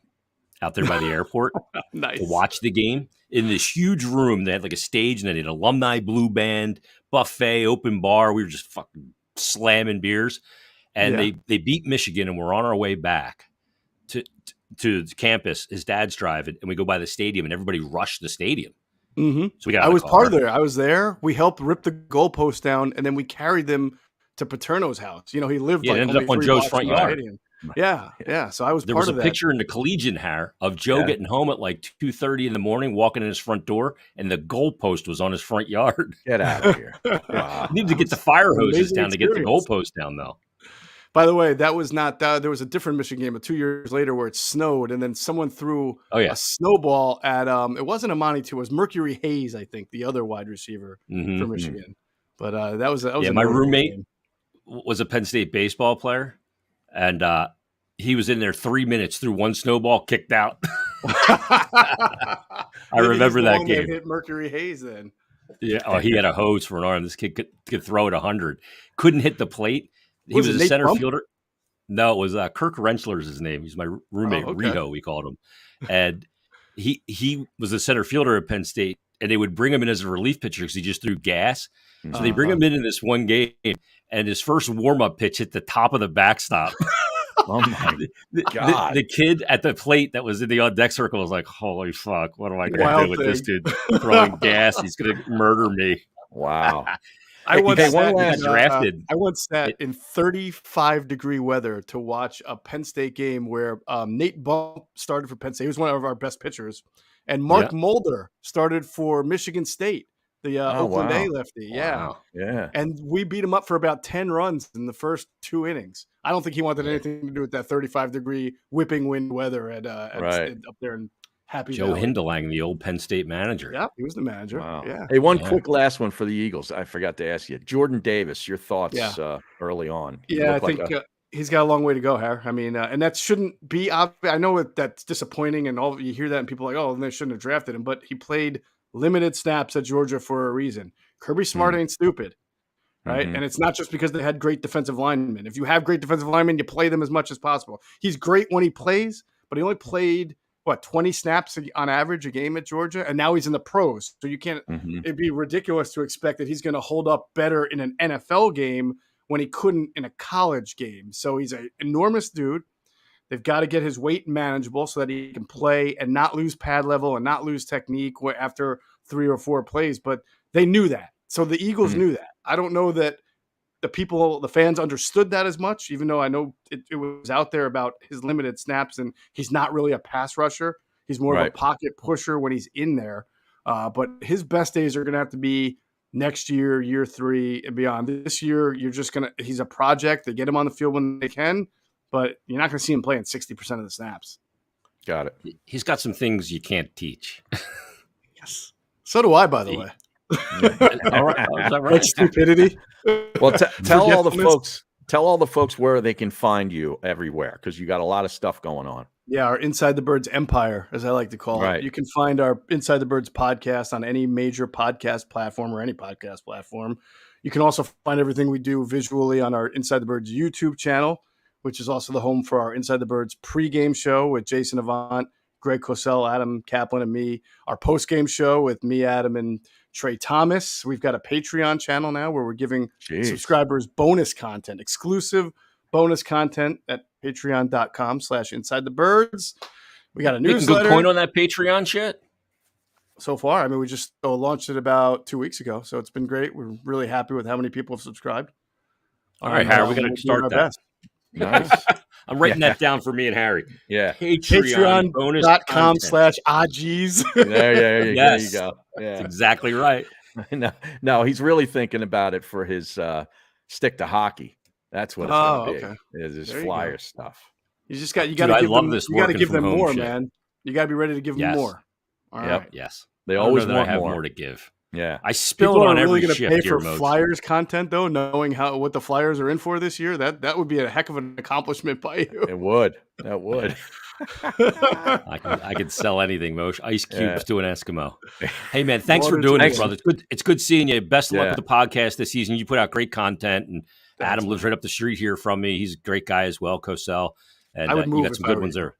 out there by the airport nice. To watch the game. In this huge room, they had like a stage, and they had an alumni blue band, buffet, open bar. We were just fucking slamming beers. And they beat Michigan, and we're on our way back to campus. His dad's driving, and we go by the stadium, and everybody rushed the stadium. Mm-hmm. So we got. I was part of there. I was there. We helped rip the goalpost down, and then we carried them to Paterno's house. You know, he lived. Yeah, like ended up on Joe's front yard. Yeah. So I was. There part was of a picture in the Collegian hair of Joe getting home at like 2:30 in the morning, walking in his front door, and the goalpost was on his front yard. Get out of here! Wow. Need to get the fire hoses down to get the goalpost down, though. By the way, that was not that. There was a different Michigan game 2 years later where it snowed, and then someone threw a snowball at. It wasn't Amani too. It was Mercury Hayes, I think, the other wide receiver for Michigan. But that was my roommate was a Penn State baseball player, and he was in there 3 minutes, threw one snowball, kicked out. I remember that game. Hit Mercury Hayes then. Yeah. Oh, he had a hose for an arm. This kid could throw it 100. Couldn't hit the plate. He was a center fielder. No, it was Kirk Rentschler's his name. He's my roommate, Riho, we called him. And he was a center fielder at Penn State, and they would bring him in as a relief pitcher because he just threw gas. So they bring him in this one game, and his first warm-up pitch hit the top of the backstop. Oh, my God. The kid at the plate that was in the on-deck circle was like, holy fuck, what am I going to do with this dude throwing gas? He's going to murder me. Wow. I once sat in 35-degree weather to watch a Penn State game where Nate Bump started for Penn State. He was one of our best pitchers. And Mark Mulder started for Michigan State, the Oakland A lefty. Wow. Yeah. And we beat him up for about 10 runs in the first 2 innings. I don't think he wanted anything to do with that 35-degree whipping wind weather up there in Happy Joe Valley. Hindelang, the old Penn State manager. Yeah, he was the manager. Wow. Yeah. Hey, one quick last one for the Eagles. I forgot to ask you. Jordan Davis, your thoughts early on? Yeah, I think he's got a long way to go, Harry. I mean, and that shouldn't be obvious. I know that's disappointing, and all you hear that, and people are like, oh, they shouldn't have drafted him. But he played limited snaps at Georgia for a reason. Kirby Smart ain't stupid, right? And it's not just because they had great defensive linemen. If you have great defensive linemen, you play them as much as possible. He's great when he plays, but he only played 20 snaps on average a game at Georgia, and now he's in the pros. So you can't. It'd be ridiculous to expect that he's going to hold up better in an NFL game when he couldn't in a college game. So he's an enormous dude. They've got to get his weight manageable so that he can play and not lose pad level and not lose technique after 3 or 4 plays, but they knew that. So the Eagles knew that. I don't know that the fans understood that as much, even though I know it was out there about his limited snaps, and he's not really a pass rusher. He's more of a pocket pusher when he's in there. But his best days are going to have to be next year, year 3 and beyond. This year, he's a project. They get him on the field when they can, but you're not going to see him playing 60% of the snaps. Got it. He's got some things you can't teach. Yes. So do I, by the way. All right. Is that right? Like stupidity. Well, tell all the folks where they can find you everywhere, because you got a lot of stuff going on. Yeah, our Inside the Birds empire, as I like to call it. You can find our Inside the Birds podcast on any major podcast platform or any podcast platform. You can also find everything we do visually on our Inside the Birds YouTube channel, which is also the home for our Inside the Birds pregame show with Jason Avant, Greg Cosell, Adam Kaplan, and me. Our postgame show with me, Adam, and Trey Thomas. We've got a Patreon channel now where we're giving subscribers bonus content, exclusive bonus content at patreon.com/InsideTheBirds. We got a newsletter. Making good point on that Patreon shit? So far, I mean, we just launched it about 2 weeks ago, so it's been great. We're really happy with how many people have subscribed. All right, Harry, we got to start that. Nice. I'm writing that down for me and Harry. Yeah. Patreon.com/Ajis. There you go. Yeah. That's exactly right. No, he's really thinking about it for his stick to hockey. That's what it's going to be. Okay. Is his flyer stuff. You got to give them more, shit. Man. You got to be ready to give them more. All right. Yes. They always want have more to give. Yeah. I spill it on every shift. People are really going to pay for Flyers content, though, knowing what the Flyers are in for this year. That would be a heck of an accomplishment by you. It would. That would. I could sell anything, Moshe. Ice cubes to an Eskimo. Hey, man, thanks for doing this, brother. It's good seeing you. Best of luck with the podcast this season. You put out great content, and Adam lives right up the street here from me. He's a great guy as well, Cosell. And I would move you got some good ones there.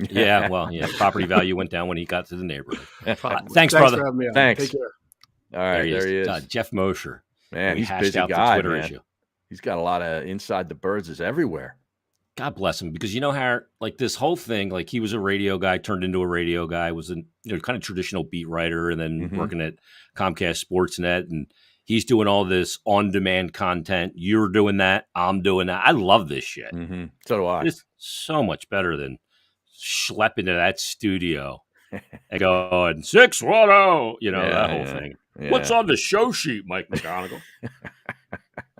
Yeah, property value went down when he got to the neighborhood. Thanks, brother. For having me on. Thanks. Take care. All right, there he is. Geoff Mosher. Man, he's a busy guy, man. He's got a lot of Inside the Birds is everywhere. God bless him, because Harry, like this whole thing, like he was a radio guy, turned into a radio guy, was a kind of traditional beat writer, and then working at Comcast Sportsnet, and he's doing all this on-demand content. You're doing that. I'm doing that. I love this shit. Mm-hmm. So do I. It's so much better than schlepping to that studio and going 610, that whole thing. Yeah. What's on the show sheet, Mike McGonigal?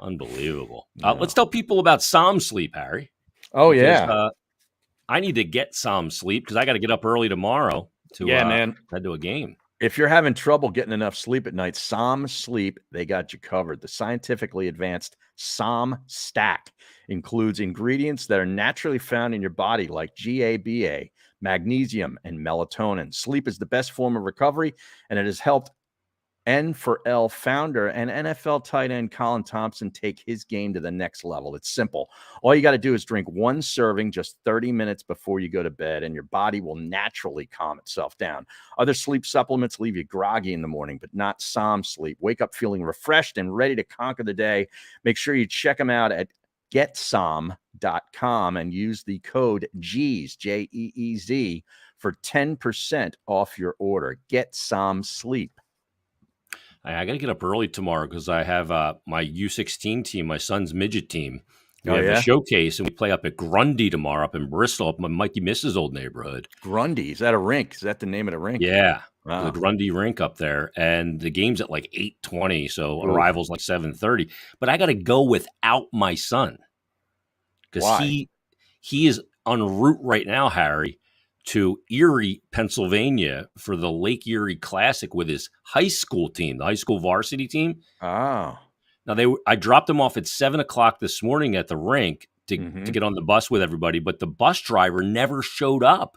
Unbelievable. Let's tell people about Som Sleep, Harry. Oh, yeah. I need to get some sleep because I got to get up early tomorrow to head to a game. If you're having trouble getting enough sleep at night, Som Sleep, they got you covered. The scientifically advanced Som Stack includes ingredients that are naturally found in your body like GABA, magnesium, and melatonin. Sleep is the best form of recovery, and it has helped N4L founder and NFL tight end Colin Thompson take his game to the next level. It's simple. All you got to do is drink one serving just 30 minutes before you go to bed, and your body will naturally calm itself down. Other sleep supplements leave you groggy in the morning, but not Som Sleep. Wake up feeling refreshed and ready to conquer the day. Make sure you check them out at getsom.com and use the code GEEZ, Jeez, for 10% off your order. Get Som Sleep. I got to get up early tomorrow because I have my U16 team, my son's midget team. We have a showcase, and we play up at Grundy tomorrow up in Bristol, up in Mikey Miss's old neighborhood. Grundy? Is that a rink? Is that the name of the rink? Yeah. Wow. The Grundy rink up there. And the game's at like 8:20, so arrival's like 7:30. But I got to go without my son because he is en route right now, Harry, to Erie, Pennsylvania for the Lake Erie Classic with his high school team, the high school varsity team. Oh. Now I dropped him off at 7:00 this morning at the rink to get on the bus with everybody, but the bus driver never showed up.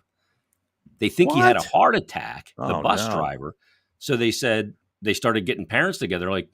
They think he had a heart attack, the bus driver. So they said they started getting parents together like,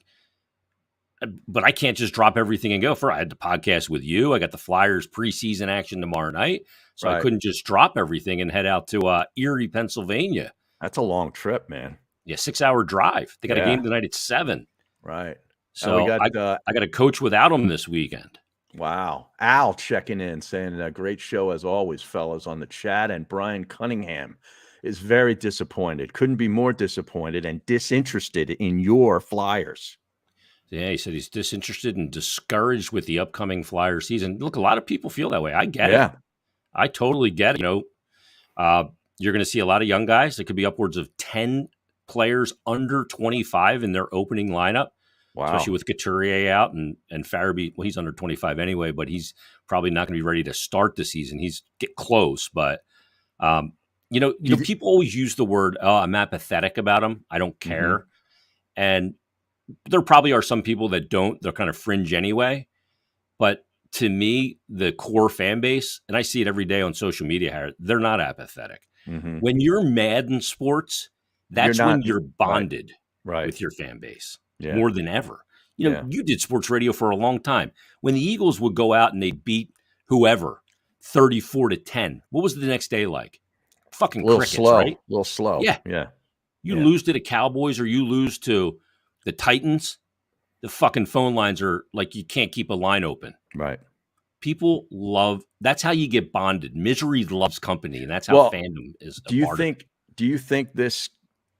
but I can't just drop everything and go. I had the podcast with you. I got the Flyers preseason action tomorrow night. So I couldn't just drop everything and head out to Erie, Pennsylvania. That's a long trip, man. Yeah, 6-hour drive. They got a game tonight at 7. Right. So I got to coach without him this weekend. Wow. Al checking in, saying a great show as always, fellas, on the chat. And Brian Cunningham is very disappointed. Couldn't be more disappointed and disinterested in your Flyers. Yeah, he said he's disinterested and discouraged with the upcoming Flyer season. Look, a lot of people feel that way. I get it. I totally get it. You're going to see a lot of young guys. There could be upwards of 10 players under 25 in their opening lineup. Wow. Especially with Couturier out and Farabee. Well, he's under 25 anyway, but he's probably not going to be ready to start the season. He's get close, but people always use the word, "Oh, I'm apathetic about him. I don't care," and there probably are some people that don't. They're kind of fringe anyway. But to me, the core fan base, and I see it every day on social media, Harry, they're not apathetic. When you're mad in sports, that's when you're bonded with your fan base. Yeah. More than ever. You did sports radio for a long time. When the Eagles would go out and they beat whoever 34-10, what was the next day like? Fucking crickets, right? A little slow. Yeah. You lose to the Cowboys or you lose to the Titans, the fucking phone lines are like you can't keep a line open. Right. People that's how you get bonded. Misery loves company, and that's how fandom is. Do you think this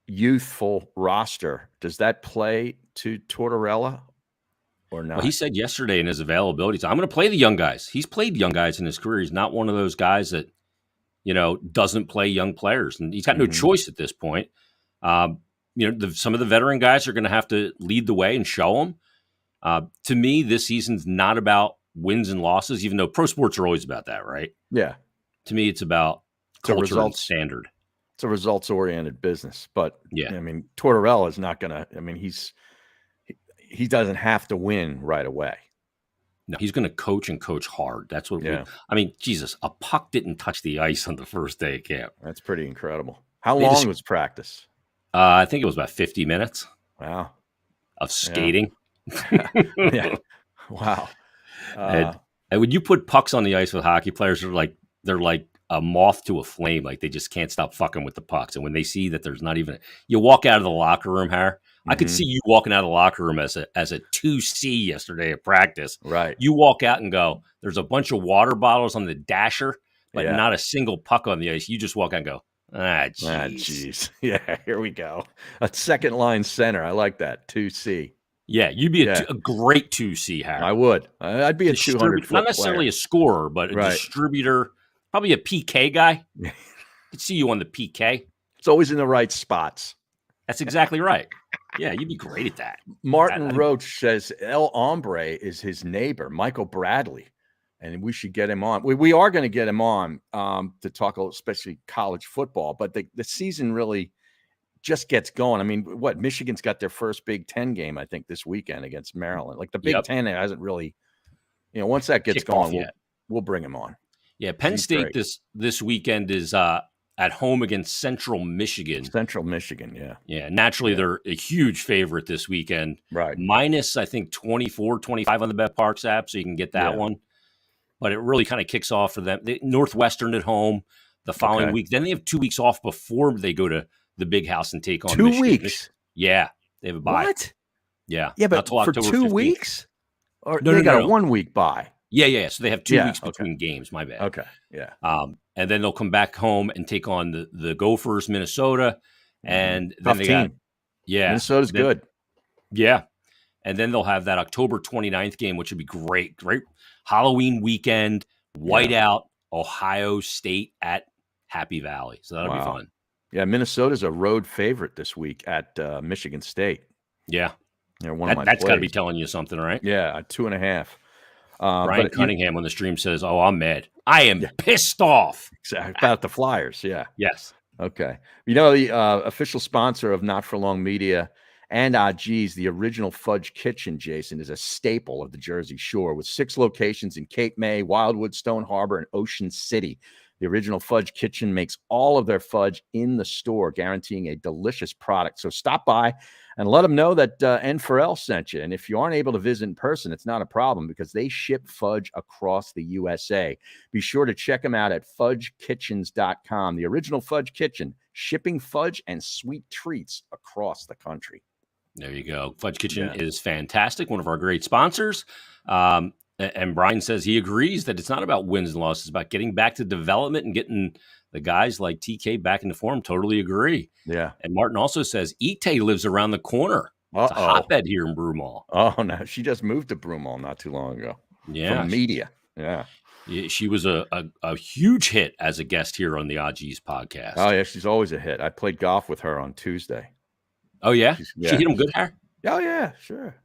youthful roster, does that play to Tortorella or not? Well, he said yesterday in his availability, I'm going to play the young guys. He's played young guys in his career. He's not one of those guys that, doesn't play young players, and he's got no choice at this point. Some of the veteran guys are going to have to lead the way and show them. To me, this season's not about wins and losses, even though pro sports are always about that, right? Yeah. To me, it's about culture and standard. It's a results-oriented business, but Tortorella is not going to. He doesn't have to win right away. No, he's going to coach and coach hard. That's what. Jesus, a puck didn't touch the ice on the first day of camp. That's pretty incredible. How long was practice? I think it was about 50 minutes. Wow. Of skating. Yeah. Wow. And when you put pucks on the ice with hockey players, they're like a moth to a flame. Like they just can't stop fucking with the pucks. And when they see that there's not even, you walk out of the locker room, Harry. I could see you walking out of the locker room as a 2C yesterday at practice. Right. You walk out and go, there's a bunch of water bottles on the dasher, but not a single puck on the ice. You just walk out and go, jeez. Yeah, here we go. A second line center. I like that. 2C. Yeah, you'd be a great 2C, Harry. I would. I'd be a 200 not necessarily a scorer, but a distributor, probably a PK guy. I could see you on the PK. It's always in the right spots. That's exactly right. Yeah, you'd be great at that. Martin Roach says El Hombre is his neighbor, Michael Bradley, and we should get him on. We are going to get him on to talk, especially college football, but the season really just gets going. I mean, Michigan's got their first Big Ten game, I think, this weekend against Maryland. Like the Big Ten hasn't really, once that gets going, we'll bring him on. Yeah, Penn State this weekend is at home against Central Michigan. Central Michigan, yeah. Yeah, naturally they're a huge favorite this weekend. Right. Minus, I think, 24, 25 on the BetParx app, so you can get that one. But it really kind of kicks off for them. Northwestern at home the following week. Then they have 2 weeks off before they go to the Big House and take on 2 Michigan. weeks? Yeah, they have a bye. What? Yeah. Yeah, but for 2 weeks? Or they got a 1 week bye? Yeah. So they have 2 weeks between games. My bad. Okay. Yeah. And then they'll come back home and take on the Gophers, Minnesota, and then tough team. Minnesota's good. Yeah, and then they'll have that October 29th game, which would be great. Great Halloween weekend, whiteout, Ohio State at Happy Valley. So that'll be fun. Yeah, Minnesota's a road favorite this week at Michigan State. Yeah, they're one of my that's got to be telling you something, right? Yeah, 2.5. Brian Cunningham on the stream says, "Oh, I'm mad. I am pissed off." Exactly. About the Flyers. Yeah. Yes. Okay. The official sponsor of Not For Long Media and Geez, the original Fudge Kitchen, Jason, is a staple of the Jersey Shore with 6 locations in Cape May, Wildwood, Stone Harbor, and Ocean City. The original Fudge Kitchen makes all of their fudge in the store, guaranteeing a delicious product. So stop by and let them know that N4L sent you. And if you aren't able to visit in person, it's not a problem because they ship fudge across the USA. Be sure to check them out at fudgekitchens.com. The original Fudge Kitchen, shipping fudge and sweet treats across the country. There you go. Fudge Kitchen is fantastic. One of our great sponsors. And Brian says he agrees that it's not about wins and losses. It's about getting back to development and getting the guys like TK back into form totally agree. Yeah. And Martin also says Ite lives around the corner. It's a hotbed here in Broomall. Oh, no. She just moved to Broomall not too long ago. Yeah. From media. Yeah. She was a huge hit as a guest here on the OGs podcast. Oh, yeah. She's always a hit. I played golf with her on Tuesday. Oh, yeah? She hit him good, Harry? Oh, yeah. Sure.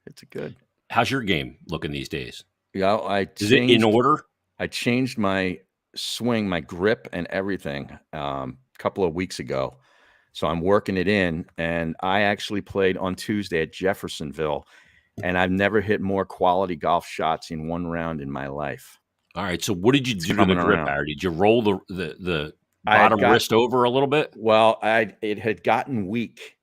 It's a good. How's your game looking these days? Yeah. Is it in order? I changed my swing, my grip and everything a couple of weeks ago. So I'm working it in. And I actually played on Tuesday at Jeffersonville. And I've never hit more quality golf shots in one round in my life. All right. So what did you do to the grip, Harry? Did you roll the bottom wrist over a little bit? Well, it had gotten weak.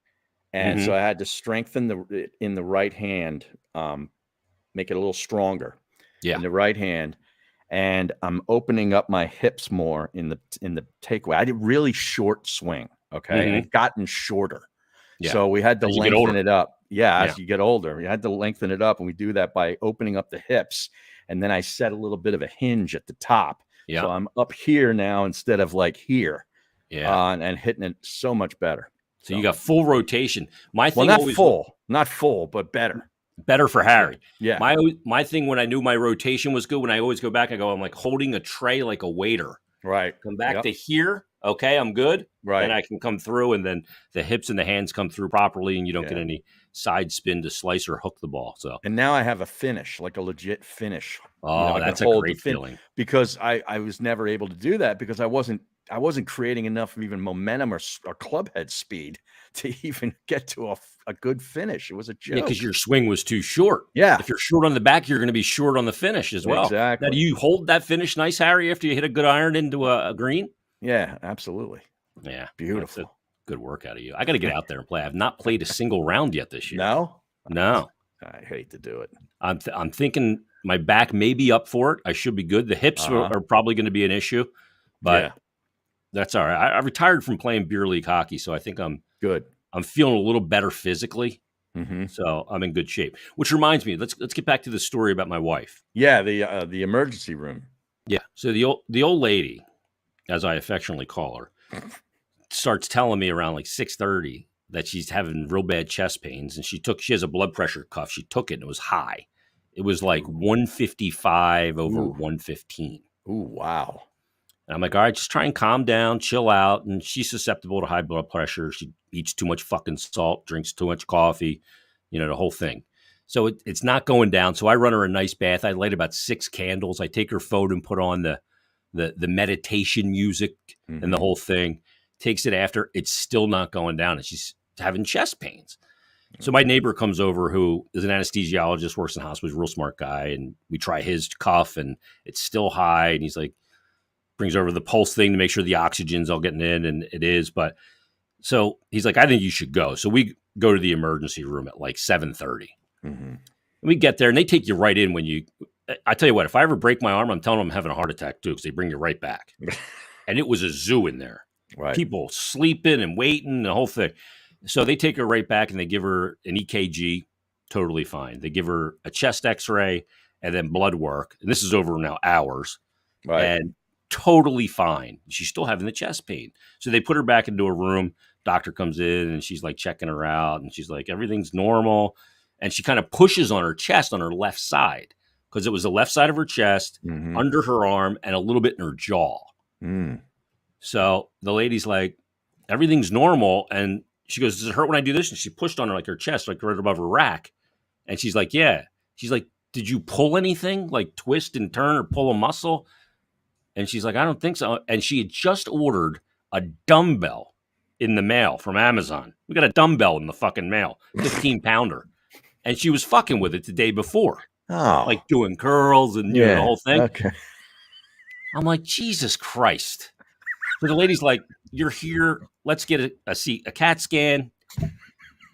And so I had to strengthen in the right hand, make it a little stronger in the right hand. And I'm opening up my hips more in the takeaway. I did really short swing. Okay. And it's gotten shorter. Yeah. So we had to lengthen it up. Yeah. As you get older, you had to lengthen it up. And we do that by opening up the hips. And then I set a little bit of a hinge at the top. Yeah. So I'm up here now instead of like here. Yeah. And hitting it so much better. So you got full rotation. My thing not full, but better. Better for Harry. Yeah. My thing when I knew my rotation was good, when I always go back, I'm like holding a tray like a waiter. Right. Come back to here. Okay, I'm good. Right. Then I can come through, and then the hips and the hands come through properly, and you don't get any side spin to slice or hook the ball. So. And now I have a finish, like a legit finish. Oh, that's a great feeling. Because I was never able to do that because I wasn't creating enough of even momentum or club head speed to even get to a good finish. It was a joke. Yeah, because your swing was too short. Yeah. If you're short on the back, you're going to be short on the finish as well. Exactly. Now, do you hold that finish nice, Harry, after you hit a good iron into a green? Yeah, absolutely. Yeah. Beautiful. Good work out of you. I got to get out there and play. I've not played a single round yet this year. No? No. I hate to do it. I'm thinking my back may be up for it. I should be good. The hips are probably going to be an issue, but that's all right. I retired from playing beer league hockey, so I think I'm good. I'm feeling a little better physically, so I'm in good shape. Which reminds me, let's get back to the story about my wife. Yeah, the emergency room. Yeah. So the old lady, as I affectionately call her, starts telling me around like 6:30 that she's having real bad chest pains, and she has a blood pressure cuff. She took it, and it was high. It was like 155 over 115. Ooh, wow. And I'm like, all right, just try and calm down, chill out. And she's susceptible to high blood pressure. She eats too much fucking salt, drinks too much coffee, the whole thing. So it's not going down. So I run her a nice bath. I light about 6 candles. I take her phone and put on the meditation music and the whole thing. Takes it after. It's still not going down. And she's having chest pains. So my neighbor comes over, who is an anesthesiologist, works in hospitals, real smart guy. And we try his cuff and it's still high. And he's like, brings over the pulse thing to make sure the oxygen's all getting in, and it is. But so he's like, I think you should go. So we go to the emergency room at like 7:30. We get there, and they take you right in I tell you what, if I ever break my arm, I'm telling them I'm having a heart attack too, because they bring you right back. And it was a zoo in there. Right. People sleeping and waiting, the whole thing. So they take her right back, and they give her an EKG, totally fine. They give her a chest x-ray and then blood work. And this is over now hours. Right. And totally fine. She's still having the chest pain. So they put her back into a room. Doctor comes in, and she's like checking her out, and she's like, everything's normal. And she kind of pushes on her chest on her left side, because it was the left side of her chest, under her arm, and a little bit in her jaw. So the lady's like, everything's normal. And she goes, does it hurt when I do this? And she pushed on her, like her chest, like right above her rack. And she's like, yeah. She's like, did you pull anything, like twist and turn or pull a muscle? And she's like, I don't think so. And she had just ordered a dumbbell in the mail from Amazon. We got a dumbbell in the fucking mail, 15-pounder. And she was fucking with it the day before. Oh. Like doing curls and the whole thing. Okay. I'm like, Jesus Christ. So the lady's like, you're here. Let's get a CAT scan.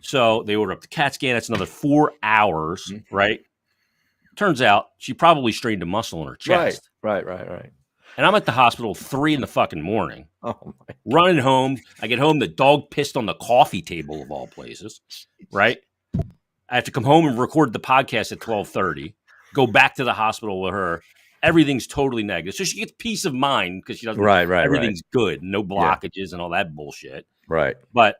So they order up the CAT scan. That's another 4 hours, right? Turns out she probably strained a muscle in her chest. Right. And I'm at the hospital 3 in the fucking morning. Oh my! Running home. I get home. The dog pissed on the coffee table of all places. Right. I have to come home and record the podcast at 12:30. Go back to the hospital with her. everything's totally negative. So she gets peace of mind because she doesn't. Right. Everything's good, no blockages and all that bullshit. Right. But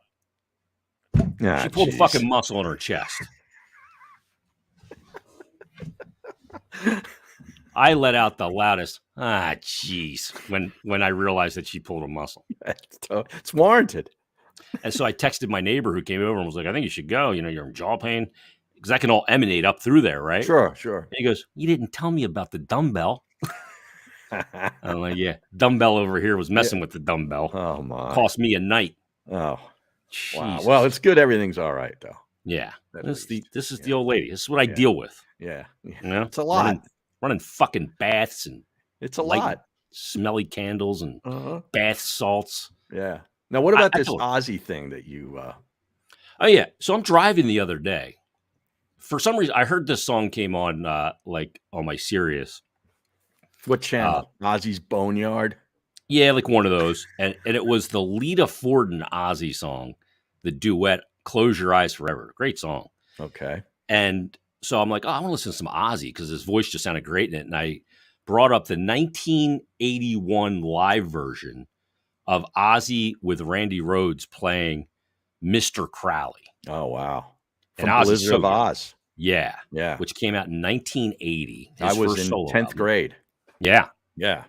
she pulled a fucking muscle in her chest. I let out the loudest, jeez, when I realized that she pulled a muscle. It's warranted. And so I texted my neighbor who came over and was like, I think you should go. You're in jaw pain. Because that can all emanate up through there, right? Sure. And he goes, you didn't tell me about the dumbbell. I'm like, yeah, dumbbell over here was messing with the dumbbell. Oh, my. Cost me a night. Oh, Jesus. Wow. Well, it's good. Everything's all right, though. Yeah. This is the old lady. This is what I deal with. Yeah. It's a lot. Running fucking baths and it's a lot. Smelly candles and bath salts. Yeah. Now, what about this Ozzy thing that you? Oh yeah. So I'm driving the other day. For some reason, I heard this song came on like on my Sirius. What channel? Ozzy's Boneyard. Yeah, like one of those, and it was the Lita Ford and Ozzy song, the duet "Close Your Eyes Forever." Great song. Okay. And so I'm like, I want to listen to some Ozzy because his voice just sounded great in it. And I brought up the 1981 live version of Ozzy with Randy Rhoads playing Mr. Crowley. Oh, wow. From Blizzard of Oz. Yeah. Which came out in 1980. I was in 10th grade. Yeah.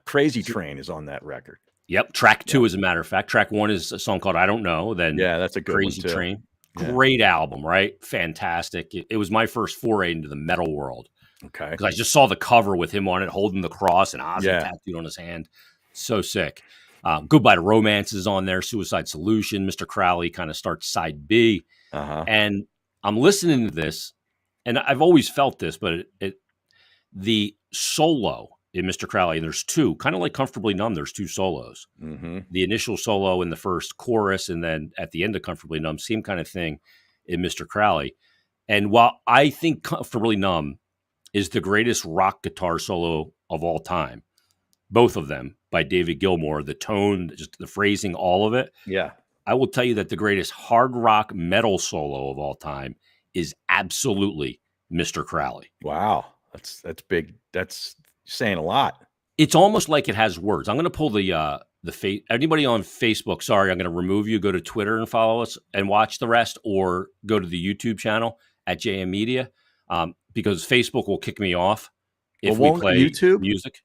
Crazy Train is on that record. Yep. Track 2, as a matter of fact. Track 1 is a song called I Don't Know. Then that's a good Crazy one too. Train. Great album, right? Fantastic. It was my first foray into the metal world. Okay. Because I just saw the cover with him on it, holding the cross and Ozzy tattooed on his hand. So sick. Goodbye to Romance is on there. Suicide Solution. Mr. Crowley kind of starts side B. And I'm listening to this, and I've always felt this, but the solo in Mr. Crowley, and there's two, kind of like Comfortably Numb, there's two solos. The initial solo in the first chorus, and then at the end of Comfortably Numb, same kind of thing in Mr. Crowley. And while I think Comfortably Numb is the greatest rock guitar solo of all time, both of them by David Gilmour, the tone, just the phrasing, all of it. Yeah. I will tell you that the greatest hard rock metal solo of all time is absolutely Mr. Crowley. Wow. That's big. That's saying a lot. It's almost like it has words. I'm going to pull the anybody on Facebook. Sorry, I'm going to remove you. Go to Twitter and follow us and watch the rest, or go to the YouTube channel at JM Media, because Facebook will kick me off if we play YouTube music.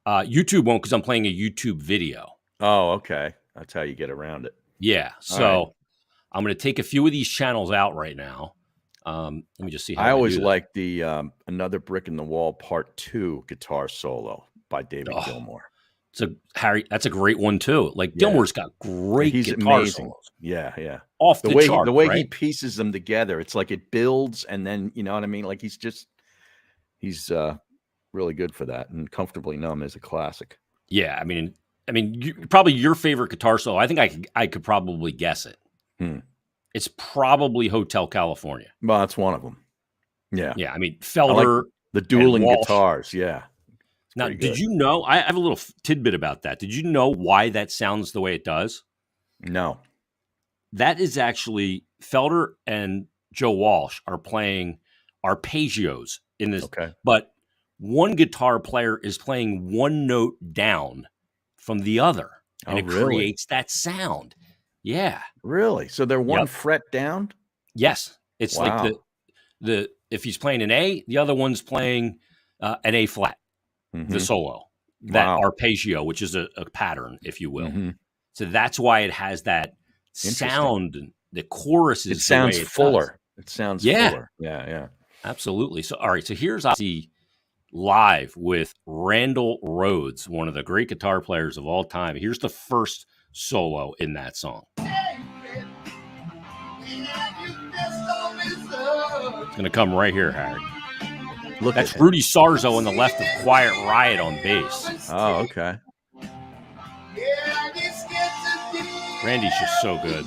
YouTube won't, because I'm playing a YouTube video. Oh, okay. That's how you get around it. Yeah. So I'm going to take a few of these channels out right now. Let me just see. I always like the Another Brick in the Wall Part 2 guitar solo by David Gilmour. That's a great one too. Like Gilmour's got great guitar solos. Yeah. Off the chart. The way he pieces them together, it's like it builds, and then, you know what I mean? Like he's really good for that. And Comfortably Numb is a classic. Yeah. I mean, probably your favorite guitar solo. I think I could probably guess it. It's probably Hotel California. Well, that's one of them. Yeah. Yeah. I mean, Felder. Like the dueling guitars. Yeah. Now, did you know? I have a little tidbit about that. Did you know why that sounds the way it does? No. That is actually Felder and Joe Walsh are playing arpeggios in this. Okay. But one guitar player is playing one note down from the other, and it creates that sound. Yeah. Really? So they're one fret down? Yes. It's like the if he's playing an A, the other one's playing an A flat, the solo, that arpeggio, which is a pattern, if you will. So that's why it has that sound, and the chorus is. It sounds fuller. It sounds fuller. Yeah. Absolutely. So, all right. So here's Ozzy live with Randall Rhoads, one of the great guitar players of all time. Here's the first solo in that song. It's going to come right here, Harry. That's Rudy Sarzo on the left of Quiet Riot on bass. Oh, okay. Randy's just so good.